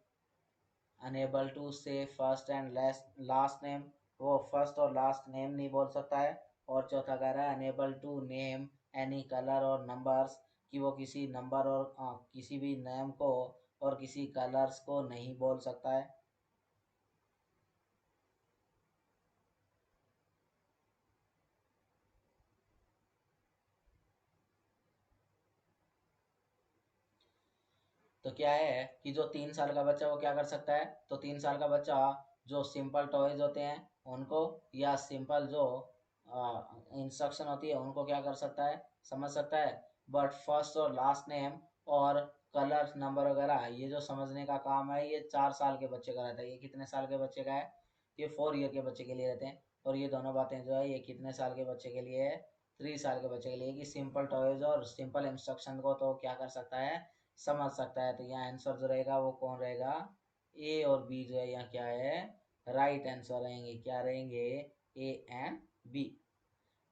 unable to say first and last name, वो फर्स्ट और लास्ट नेम नहीं बोल सकता है। और चौथा कह रहा है unable to name any colour or numbers, कि वो किसी नंबर और किसी भी नेम को और किसी कलर्स को नहीं बोल सकता है। तो क्या है कि जो 3 साल का बच्चा वो क्या कर सकता है। तो 3 साल का बच्चा जो सिंपल टॉयज होते हैं उनको या सिंपल जो इंस्ट्रक्शन होती है उनको क्या कर सकता है समझ सकता है। बट फर्स्ट और लास्ट नेम और कलर नंबर वगैरह ये जो समझने का काम है ये 4 साल के बच्चे का रहता है। ये कितने साल के बच्चे का है, ये 4 ईयर के बच्चे के लिए रहते हैं। और ये दोनों बातें जो है ये कितने साल के बच्चे के लिए है, 3 साल के बच्चे के लिए। कि सिंपल टॉयज और सिंपल इंस्ट्रक्शन को तो क्या कर सकता है समझ सकता है। तो यहाँ आंसर जो रहेगा वो कौन रहेगा, ए और बी जो है यहाँ क्या है राइट आंसर रहेंगे। क्या रहेंगे A and B.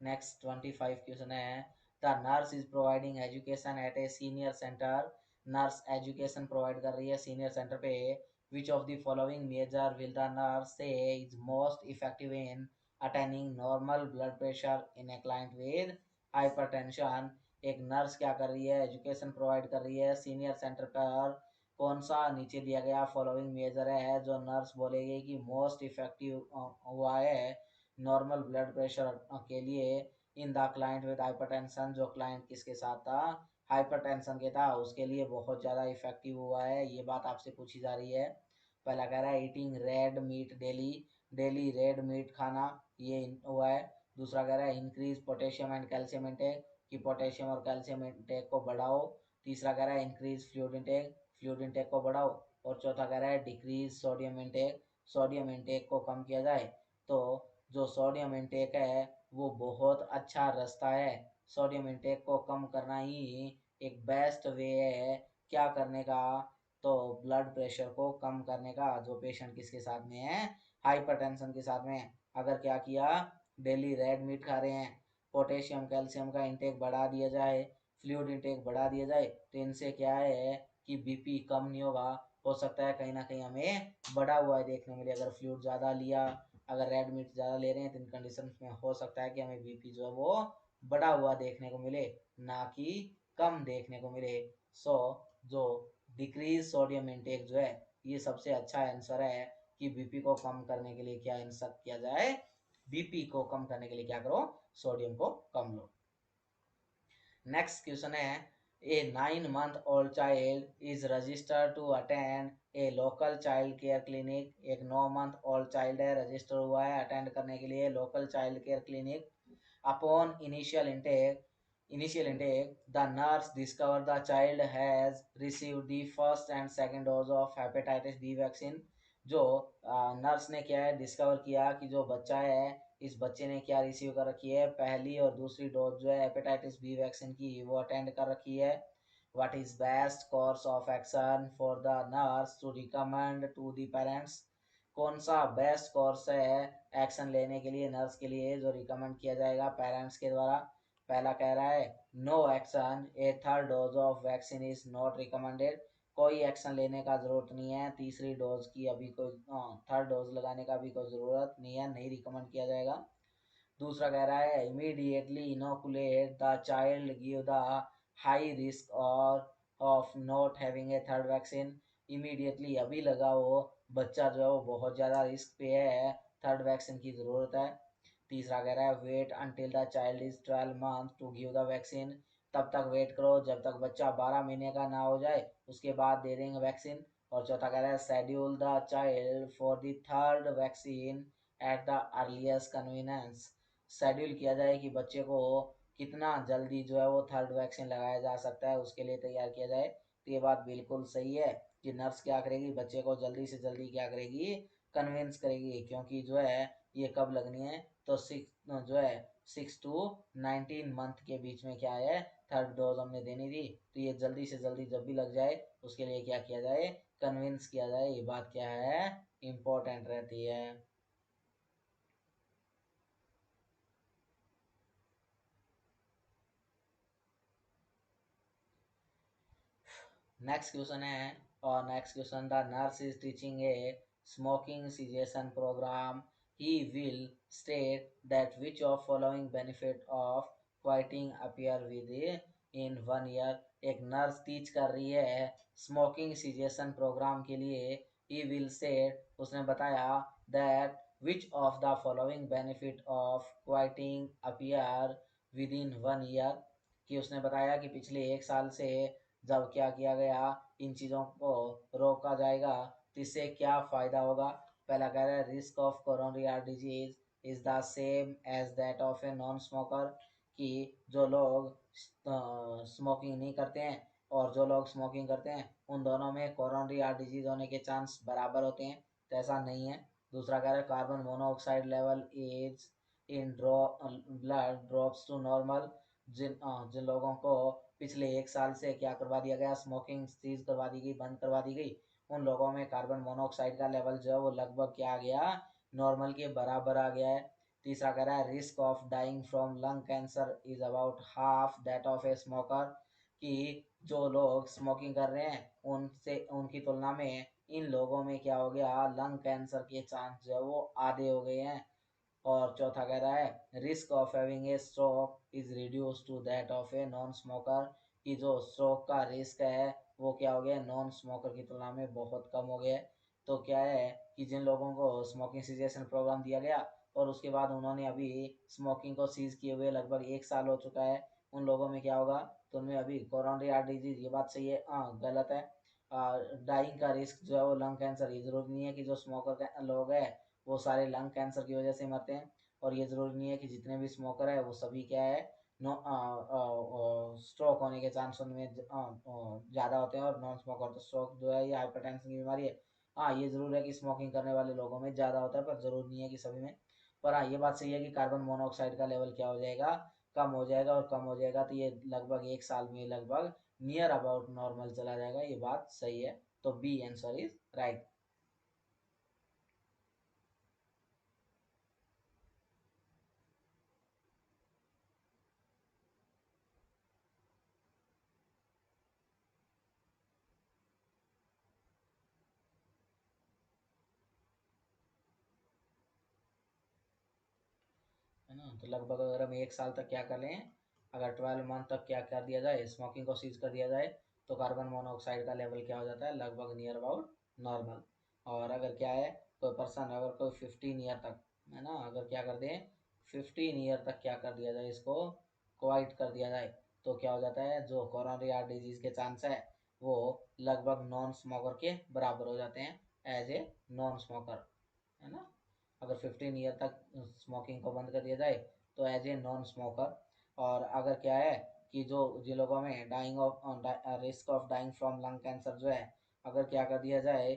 Next 25 question है the nurse is providing education at a senior centre. Nurse education provide कर रही है सीनियर सेंटर पे। Which of the following measure will the nurse say is most effective in attaining normal blood pressure in a client with hypertension. एक nurse क्या कर रही है education provide कर रही है सीनियर सेंटर पर। कौन सा नीचे दिया गया फॉलोइंग मेजर है जो नर्स बोलेगी कि मोस्ट इफेक्टिव हुआ है नॉर्मल ब्लड प्रेशर के लिए in the client with hypertension. जो क्लाइंट किसके साथ था हाइपरटेंशन के था उसके लिए बहुत ज़्यादा इफेक्टिव हुआ है, ये बात आपसे पूछी जा रही है। पहला कह रहा है eating red meat daily, daily red meat खाना ये हुआ है। दूसरा कह रहा है increase potassium and calcium intake, कि पोटेशियम और कैल्शियम इंटेक को बढ़ाओ। तीसरा कह रहा है increase fluid intake, fluid intake को बढ़ाओ। और चौथा कह रहा है decrease sodium intake, sodium intake को कम किया जाए। तो जो सोडियम इंटेक है वो बहुत अच्छा रास्ता है, सोडियम इंटेक को कम करना ही एक बेस्ट वे है क्या करने का, तो ब्लड प्रेशर को कम करने का। जो पेशेंट किसके साथ में है हाइपरटेंशन के साथ में। अगर क्या किया डेली रेड मीट खा रहे हैं, पोटेशियम कैल्शियम का इंटेक बढ़ा दिया जाए, फ्लूइड इंटेक बढ़ा दिया जाए, तो इनसे क्या है कि बीपी कम नहीं होगा, हो सकता है कहीं ना कहीं हमें बढ़ा हुआ है देखने मिले। अगर फ्लूइड ज़्यादा लिया, अगर रेड मीट ज़्यादा ले रहे हैं तो इन कंडीशन में हो सकता है कि हमें बीपी जो है वो बढ़ा हुआ देखने को मिले ना कि कम देखने को मिले। सो जो डिक्रीज सोडियम इंटेक जो है ये सबसे अच्छा आंसर है कि बीपी को कम करने के लिए क्या आंसर किया जाए, बीपी को कम करने के लिए क्या करो सोडियम को कम लो। नेक्स्ट क्वेश्चन है ए 9 month old child is registered to attend A local child care clinic. एक 9 month old चाइल्ड है रजिस्टर हुआ है अटेंड करने के लिए local child care clinic. Upon initial intake the nurse discovered the child has received the first and second dose of hepatitis B vaccine। जो nurse ने क्या है डिस्कवर किया कि जो बच्चा है इस बच्चे ने क्या रिसीव कर रखी है पहली और दूसरी डोज जो है हेपेटाइटिस बी वैक्सीन की वो अटेंड कर रखी है। What is best course of action for the nurse to recommend to the parents. कौन सा बेस्ट कोर्स है एक्शन लेने के लिए नर्स के लिए जो रिकमेंड किया जाएगा पेरेंट्स के द्वारा। पहला कह रहा है no action a third dose of vaccine is not recommended, कोई एक्शन लेने का ज़रूरत नहीं है। तीसरी डोज की अभी कोई थर्ड डोज लगाने का भी कोई ज़रूरत नहीं है, नहीं रिकमेंड किया जाएगा। दूसरा कह रहा है immediately inoculate the child, give the high risk और of not having a third vaccine. Immediately अभी लगाओ, बच्चा जो है वो बहुत ज़्यादा रिस्क पे है, थर्ड वैक्सीन की ज़रूरत है। तीसरा कह रहा है wait until the child is 12 month to give the vaccine. तब तक वेट करो जब तक बच्चा 12 महीने का ना हो जाए, उसके बाद दे देंगे वैक्सीन। और चौथा कह रहा है schedule the child for the third vaccine at the earliest convenience. Schedule किया जाए कि बच्चे को कितना जल्दी जो है वो थर्ड वैक्सीन लगाया जा सकता है, उसके लिए तैयार किया जाए। तो ये बात बिल्कुल सही है कि नर्स क्या करेगी, बच्चे को जल्दी से जल्दी क्या करेगी, कन्विंस करेगी। क्योंकि जो है ये कब लगनी है, तो 6 to 19 मंथ के बीच में क्या है, थर्ड डोज हमने देनी थी। तो ये जल्दी से जल्दी जब भी लग जाए उसके लिए क्या किया जाए, कन्विंस किया जाए। ये बात क्या है, इम्पोर्टेंट रहती है। नेक्स्ट क्वेश्चन है, और next question, the nurse is teaching a smoking cessation programme, he will state that which of following benefit of quitting appear within 1 year। एक नर्स टीच कर रही है स्मोकिंग cessation प्रोग्राम के लिए, he will state, उसने बताया that which of the following benefit of quitting appear within 1 year, कि उसने बताया कि पिछले 1 साल से जब क्या किया गया, इन चीज़ों को रोका जाएगा तो इससे क्या फ़ायदा होगा। पहला कह रहा है risk of coronary heart disease is the same as that of a non smoker, कि जो लोग स्मोकिंग नहीं करते हैं और जो लोग स्मोकिंग करते हैं उन दोनों में कोरोनरी हार्ट डिजीज होने के चांस बराबर होते हैं, तो ऐसा नहीं है। दूसरा कह रहा है carbon monoxide level is in blood drops to normal, जिन लोगों को पिछले 1 साल से क्या करवा दिया गया, स्मोकिंग सीज करवा दी गई, बंद करवा दी गई, उन लोगों में कार्बन मोनोऑक्साइड का लेवल जो है वो लगभग क्या आ गया, नॉर्मल के बराबर आ गया है। तीसरा कह रहा है risk of dying from lung cancer is about half that of a smoker, कि जो लोग स्मोकिंग कर रहे हैं उनसे उनकी तुलना में इन लोगों में क्या हो गया, लंग कैंसर के चांस जो है वो आधे हो गए हैं। और चौथा कह रहा है risk of having a stroke is reduce to that of a non smoker, कि जो स्ट्रोक का रिस्क है वो क्या हो गया, नॉन स्मोकर की तुलना में बहुत कम हो गया है। तो क्या है कि जिन लोगों को स्मोकिंग सीजेशन प्रोग्राम दिया गया और उसके बाद उन्होंने अभी स्मोकिंग को सीज किए हुए लगभग 1 साल हो चुका है, उन लोगों में क्या होगा, तो उनमें अभी कोरोनरी हार्ट डिजीज, ये बात सही है, हाँ गलत है। डाइंग का रिस्क जो है वो लंग कैंसर, ये जरूरी नहीं है कि जो स्मोकर लोग हैं वो सारे लंग कैंसर की वजह से मरते हैं, और ये ज़रूरी नहीं है कि जितने भी स्मोकर है वो सभी क्या है, नो स्ट्रोक होने के चांस उनमें ज़्यादा होते हैं, और नॉन स्मोकर तो स्ट्रोक जो है ये हाइपरटेंशन की बीमारी है। हाँ ये ज़रूर है कि स्मोकिंग करने वाले लोगों में ज़्यादा होता है, पर ज़रूरी नहीं है कि सभी में। पर हाँ ये बात सही है कि कार्बन मोनोऑक्साइड का लेवल क्या हो जाएगा, कम हो जाएगा, और कम हो जाएगा तो ये लगभग 1 साल में लगभग नियर अबाउट नॉर्मल चला जाएगा, ये बात सही है। तो बी आंसर इज राइट। है ना, तो लगभग अगर हम 1 साल तक क्या कर लें, अगर 12 मंथ तक क्या कर दिया जाए, स्मोकिंग को सीज कर दिया जाए, तो कार्बन मोनोऑक्साइड का लेवल क्या हो जाता है, लगभग नियर अबाउट नॉर्मल। और अगर क्या है, कोई पर्सन अगर कोई 15 ईयर तक, है ना, अगर क्या कर दें 15 ईयर तक क्या कर दिया जाए, इसको क्वाइट कर दिया जाए, तो क्या हो जाता है, जो कोरोनरी हार्ट डिजीज के चांस है वो लगभग नॉन स्मोकर के बराबर हो जाते हैं, एज ए नॉन स्मोकर, है ना। अगर 15 ईयर तक स्मोकिंग को बंद कर दिया जाए तो एज ए नॉन स्मोकर। और अगर क्या है कि जो जिन लोगों में dying of risk of dying from lung cancer जो है, अगर क्या कर दिया जाए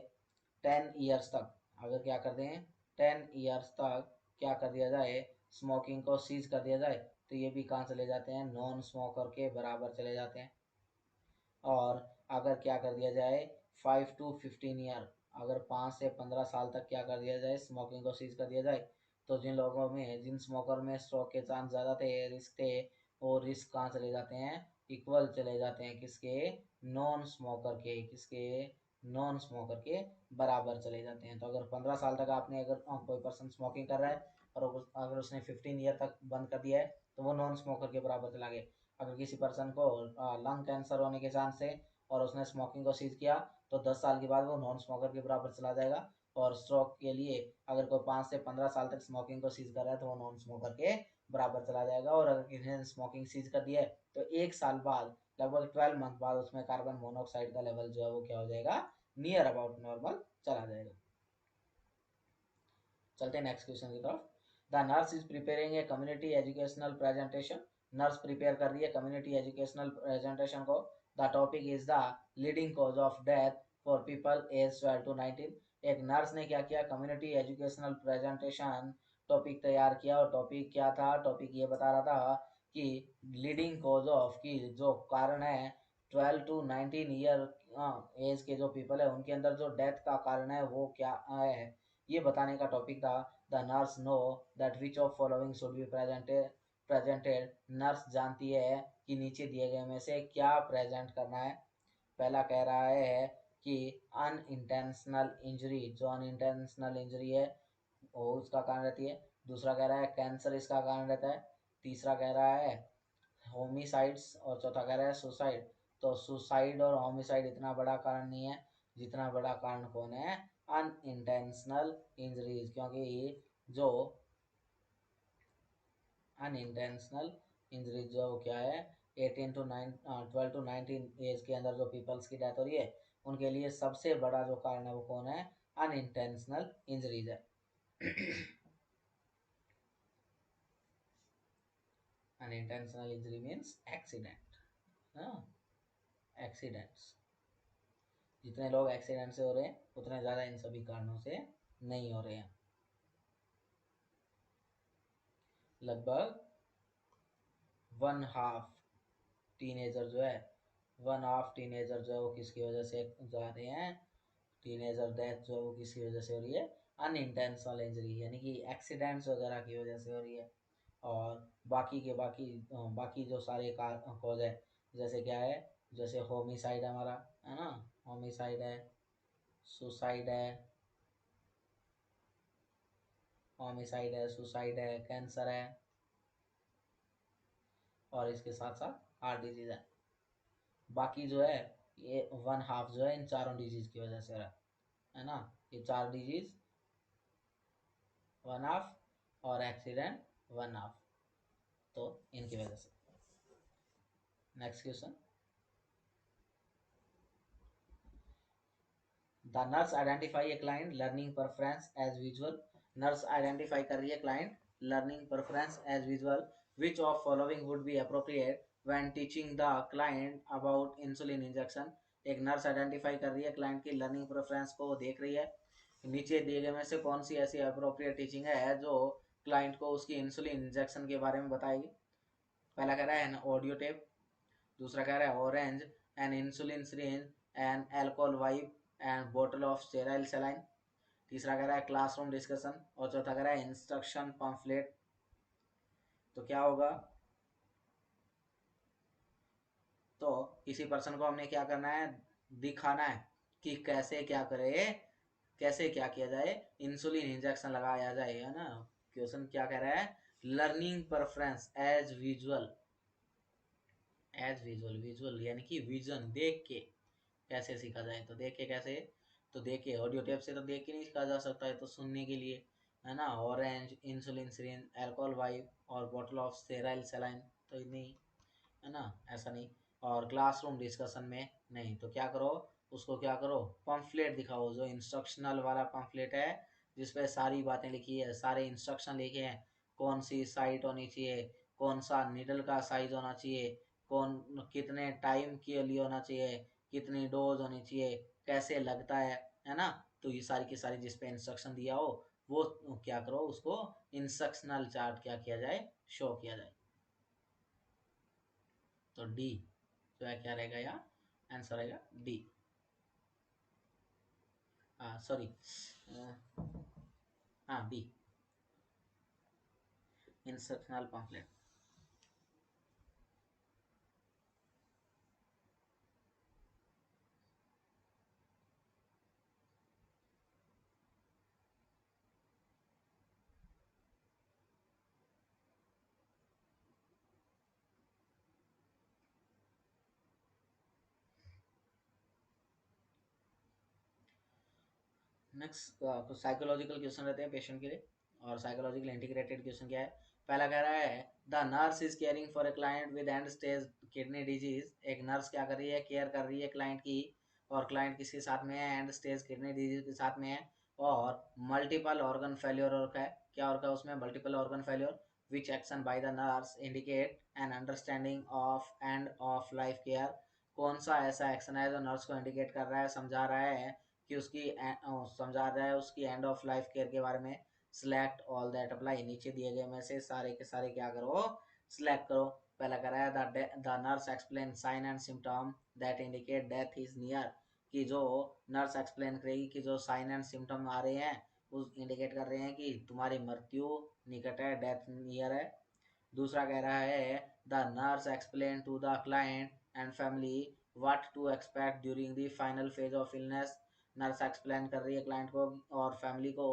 10 ईयर्स तक, अगर क्या कर दें 10 ईयर्स तक क्या कर दिया जाए, स्मोकिंग को सीज कर दिया जाए, तो ये भी कहाँ चले जाते हैं, नॉन स्मोकर के बराबर चले जाते हैं। और अगर क्या कर दिया जाए 5 to 15 ईयर, अगर 5 से 15 साल तक क्या कर दिया जाए, स्मोकिंग को सीज कर दिया जाए, तो जिन लोगों में, जिन स्मोकर में स्ट्रोक के चांस ज़्यादा थे, रिस्क थे, वो रिस्क कहाँ चले जाते हैं, इक्वल चले जाते हैं किसके, नॉन स्मोकर के, किसके, नॉन स्मोकर के बराबर चले जाते हैं। तो अगर 15 साल तक आपने अगर कोई पर्सन स्मोकिंग कर रहा है और अगर उसने 15 ईयर तक बंद कर दिया है तो वो नॉन स्मोकर के बराबर चला गया। अगर किसी पर्सन को लंग कैंसर होने के चांस है और उसने स्मोकिंग को सीज किया तो 10 साल के बाद वो नॉन स्मोकर के बराबर चला जाएगा। और स्ट्रोक के लिए अगर कोई 5 से 15 साल तक स्मोकिंग को सीज कर रहा है तो वो नॉन स्मोकर के बराबर चला जाएगा। और अगर किसी ने स्मोकिंग सीज कर दिया है तो 1 साल बाद, लगभग 12 मंथ बाद, उसमें कार्बन मोनोऑक्साइड का लेवल जो है वो क्या हो जाएगा, नियर अबाउट नॉर्मल चला जाएगा। चलते हैं नेक्स्ट क्वेश्चन की तरफ। The nurse is preparing a community educational presentation. Nurse prepare कर रही है कम्युनिटी एजुकेशनल प्रेजेंटेशन को। The topic is the leading cause of death for people age 12 to 19। एक नर्स ने क्या किया, कम्युनिटी एजुकेशनल प्रेजेंटेशन टॉपिक तैयार किया। और टॉपिक क्या था, टॉपिक ये बता रहा था कि लीडिंग कॉज ऑफ, की जो कारण है 12 to 19 ईयर एज के जो पीपल है उनके अंदर जो डेथ का कारण है वो क्या है, ये बताने का टॉपिक था। The nurse know that which of following should be presented. Nurse जानती है कि नीचे दिए गए में से क्या प्रेजेंट करना है। पहला कह रहा है कि अनइंटेंशनल इंजरी, जो अनइंटेंशनल इंजरी है वो उसका कारण रहती है। दूसरा कह रहा है कैंसर इसका कारण रहता है। तीसरा कह रहा है होमिसाइड्स। और चौथा कह रहा है सुसाइड। तो सुसाइड और होमिसाइड इतना बड़ा कारण नहीं है, जितना बड़ा कारण कौन है, अनइंटेंशनल इंजरीज। क्योंकि जो अनइंटेंशनल इंजरीज जो क्या है, 12 to 19 एज के अंदर जो पीपल्स की डेथ हो रही है उनके लिए सबसे बड़ा जो कारण है वो कौन है, अनइंटेंशनल इंजरीज है। अनइंटेंशनल इंजरी मीन्स एक्सीडेंट, हाँ, एक्सीडेंट्स। जितने लोग एक्सीडेंट से हो रहे हैं उतने ज़्यादा इन सभी कारणों से नहीं हो रहे हैं। लगभग 1/2 टीनेजर जो है, 1/2 टीनेजर जो है वो किसकी वजह से जा रहे हैं, टीनेजर डेथ जो है वो किसकी वजह से हो रही है, अनइंटेंशनल इंजरी यानी कि एक्सीडेंट्स वगैरह की वजह से हो रही है। और बाकी के बाकी जो सारे कॉज है, जैसे क्या है, जैसे होमिसाइड हमारा है ना, होमिसाइड है, सुसाइड है, होमिसाइड है, सुसाइड है, कैंसर है, और इसके साथ साथ हार्ट डिजीज है। बाकी जो है ये 1/2 जो है इन चारों डिजीज की वजह से हो रहा है ना, ये 4 डिजीज 1/2 और एक्सीडेंट 1/2, तो इनकी वजह से। Next question. The nurse identify a client learning preference as visual. Nurse identify कर रही है client learning preference as visual. Which of following would be appropriate when teaching the client about insulin injection. एक nurse identify कर रही है client की learning preference को, देख रही है नीचे दिए गए में से कौन सी ऐसी अप्रोप्रिएट टीचिंग है जो क्लाइंट को उसकी इंसुलिन इंजेक्शन के बारे में बताएगी। पहला कह रहा है एन ऑडियो टेप। दूसरा कह रहा है orange, an insulin syringe, an alcohol wipe and बोतल ऑफ स्टेराइल सलाइन। तीसरा कह रहा है क्लासरूम डिस्कशन। और चौथा कह रहा है इंस्ट्रक्शन पम्फलेट। तो क्या होगा, तो किसी पर्सन को हमने क्या करना है, दिखाना है कि कैसे क्या करे, कैसे क्या किया जाए, इंसुलिन इंजेक्शन लगाया जाए, है ना। क्वेश्चन क्या कह रहा है, learning preference as visual, as visual, visual यानी कि विजन, देख के कैसे सीखा जाए। तो देख के कैसे, तो देख के ऑडियो टेप से तो देख के नहीं सीखा जा सकता है, तो सुनने के लिए, है ना, orange, insulin syringe, alcohol wipe और बॉटल ऑफ स्टेराइल सलाइन, तो नहीं, है ना, ऐसा नहीं। और क्लासरूम डिस्कशन में नहीं, तो क्या करो, उसको क्या करो, पम्फलेट दिखाओ, जो इंस्ट्रक्शनल वाला पम्फलेट है जिसपे सारी बातें लिखी है, सारे इंस्ट्रक्शन लिखे हैं, कौन सी साइट होनी चाहिए, कौन सा निडल का साइज होना चाहिए, कौन कितने टाइम के लिए होना चाहिए, कितनी डोज होनी चाहिए, कैसे लगता है ना। तो ये सारी की सारी जिस पे इंस्ट्रक्शन दिया हो वो क्या करो, उसको इंस्ट्रक्शनल चार्ट क्या किया जाए, शो किया जाए। तो डी जो है क्या रहेगा, या आंसर रहेगा डी, सॉरी, हाँ बी, इंस्ट्रक्शनल पम्फलेट। नेक्स्ट कुछ साइकोलॉजिकल क्वेश्चन रहते हैं पेशेंट के लिए। और साइकोलॉजिकल इंटीग्रेटेड क्वेश्चन क्या है? पहला कह रहा है the nurse is caring for a client with and stage kidney disease. एक नर्स क्या कर रही है? केयर कर रही है क्लाइंट की। और क्लाइंट किसके साथ में है? एंड स्टेज किडनी डिजीज के साथ में है। और मल्टीपल ऑर्गन फेल्योर और है, क्या और क्या उसमें? Multiple organ failure. Which action by the nurse indicate an understanding of end of life care. कौन सा ऐसा एक्शन है जो नर्स को इंडिकेट कर रहा है, समझा रहा है कि उसकी समझा रहा है उसकी एंड ऑफ लाइफ केयर के बारे में? Select all that apply. नीचे दिए गए में से सारे के सारे क्या करो? सिलेक्ट करो। पहला कह रहा है the nurse explain sign and symptom that indicate death is near. कि जो नर्स एक्सप्लेन करेगी कि जो साइन एंड सिम्टम आ रहे हैं उस इंडिकेट कर रहे हैं कि तुम्हारी मृत्यु निकट है, डेथ नियर है। दूसरा कह रहा है the nurse explain to the client and family what to expect during the final phase of illness. Nurse explain कर रही है क्लाइंट को और फैमिली को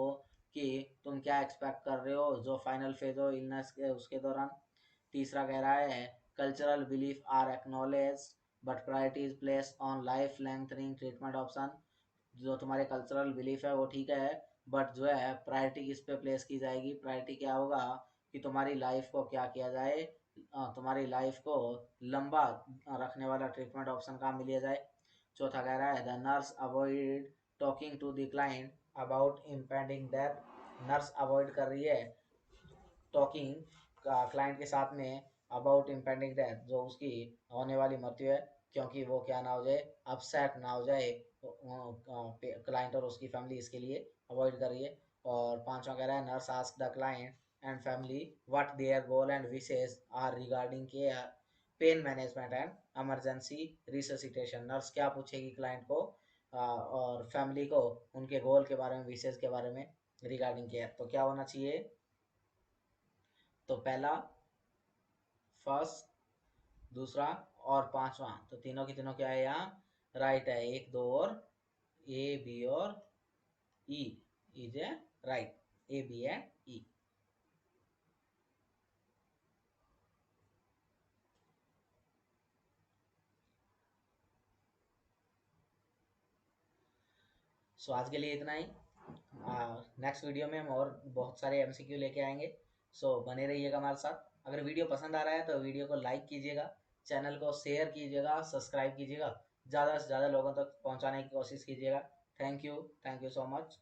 कि तुम क्या एक्सपेक्ट कर रहे हो जो फाइनल फेज हो इलनेस के उसके दौरान। तीसरा कह रहा है cultural belief are acknowledge but priority is place on life lengthening treatment option. जो तुम्हारे कल्चरल बिलीफ है वो ठीक है, बट जो है प्रायोरिटी किस पे प्लेस की जाएगी? प्रायोरिटी क्या होगा कि तुम्हारी लाइफ को क्या किया जाए, तुम्हारी लाइफ को लंबा रखने वाला ट्रीटमेंट ऑप्शन कहाँ मिल जाए। चौथा कह रहा है the nurse avoid talking to the client about impending death. Nurse avoid कर रही है टॉकिंग क्लाइंट के साथ में अबाउट इम्पेंडिंग डेथ, जो उसकी होने वाली मृत्यु है, क्योंकि वो क्या ना हो जाए, अपसेट ना हो जाए क्लाइंट और उसकी फैमिली, इसके लिए अवॉइड कर रही है। और पांचवा कह रहा है nurse ask the client and family what their goal and wishes are regarding care pain management and emergency resuscitation. Nurse क्या पूछेगी क्लाइंट को और फैमिली को उनके गोल के बारे में, विशेष के बारे में रिगार्डिंग केयर। तो क्या होना चाहिए? तो पहला, फर्स्ट, दूसरा और पांचवा, तो तीनों की तीनों क्या है यहाँ? राइट है। एक, दो और ए, बी और E is a right. A, B and E. So आज के लिए इतना ही। नेक्स्ट वीडियो में हम और बहुत सारे एमसीक्यू लेके आएंगे। सो बने रहिएगा हमारे साथ। अगर वीडियो पसंद आ रहा है तो वीडियो को लाइक कीजिएगा, चैनल को शेयर कीजिएगा, सब्सक्राइब कीजिएगा, ज़्यादा से ज़्यादा लोगों तक पहुंचाने की कोशिश कीजिएगा। Thank you so much.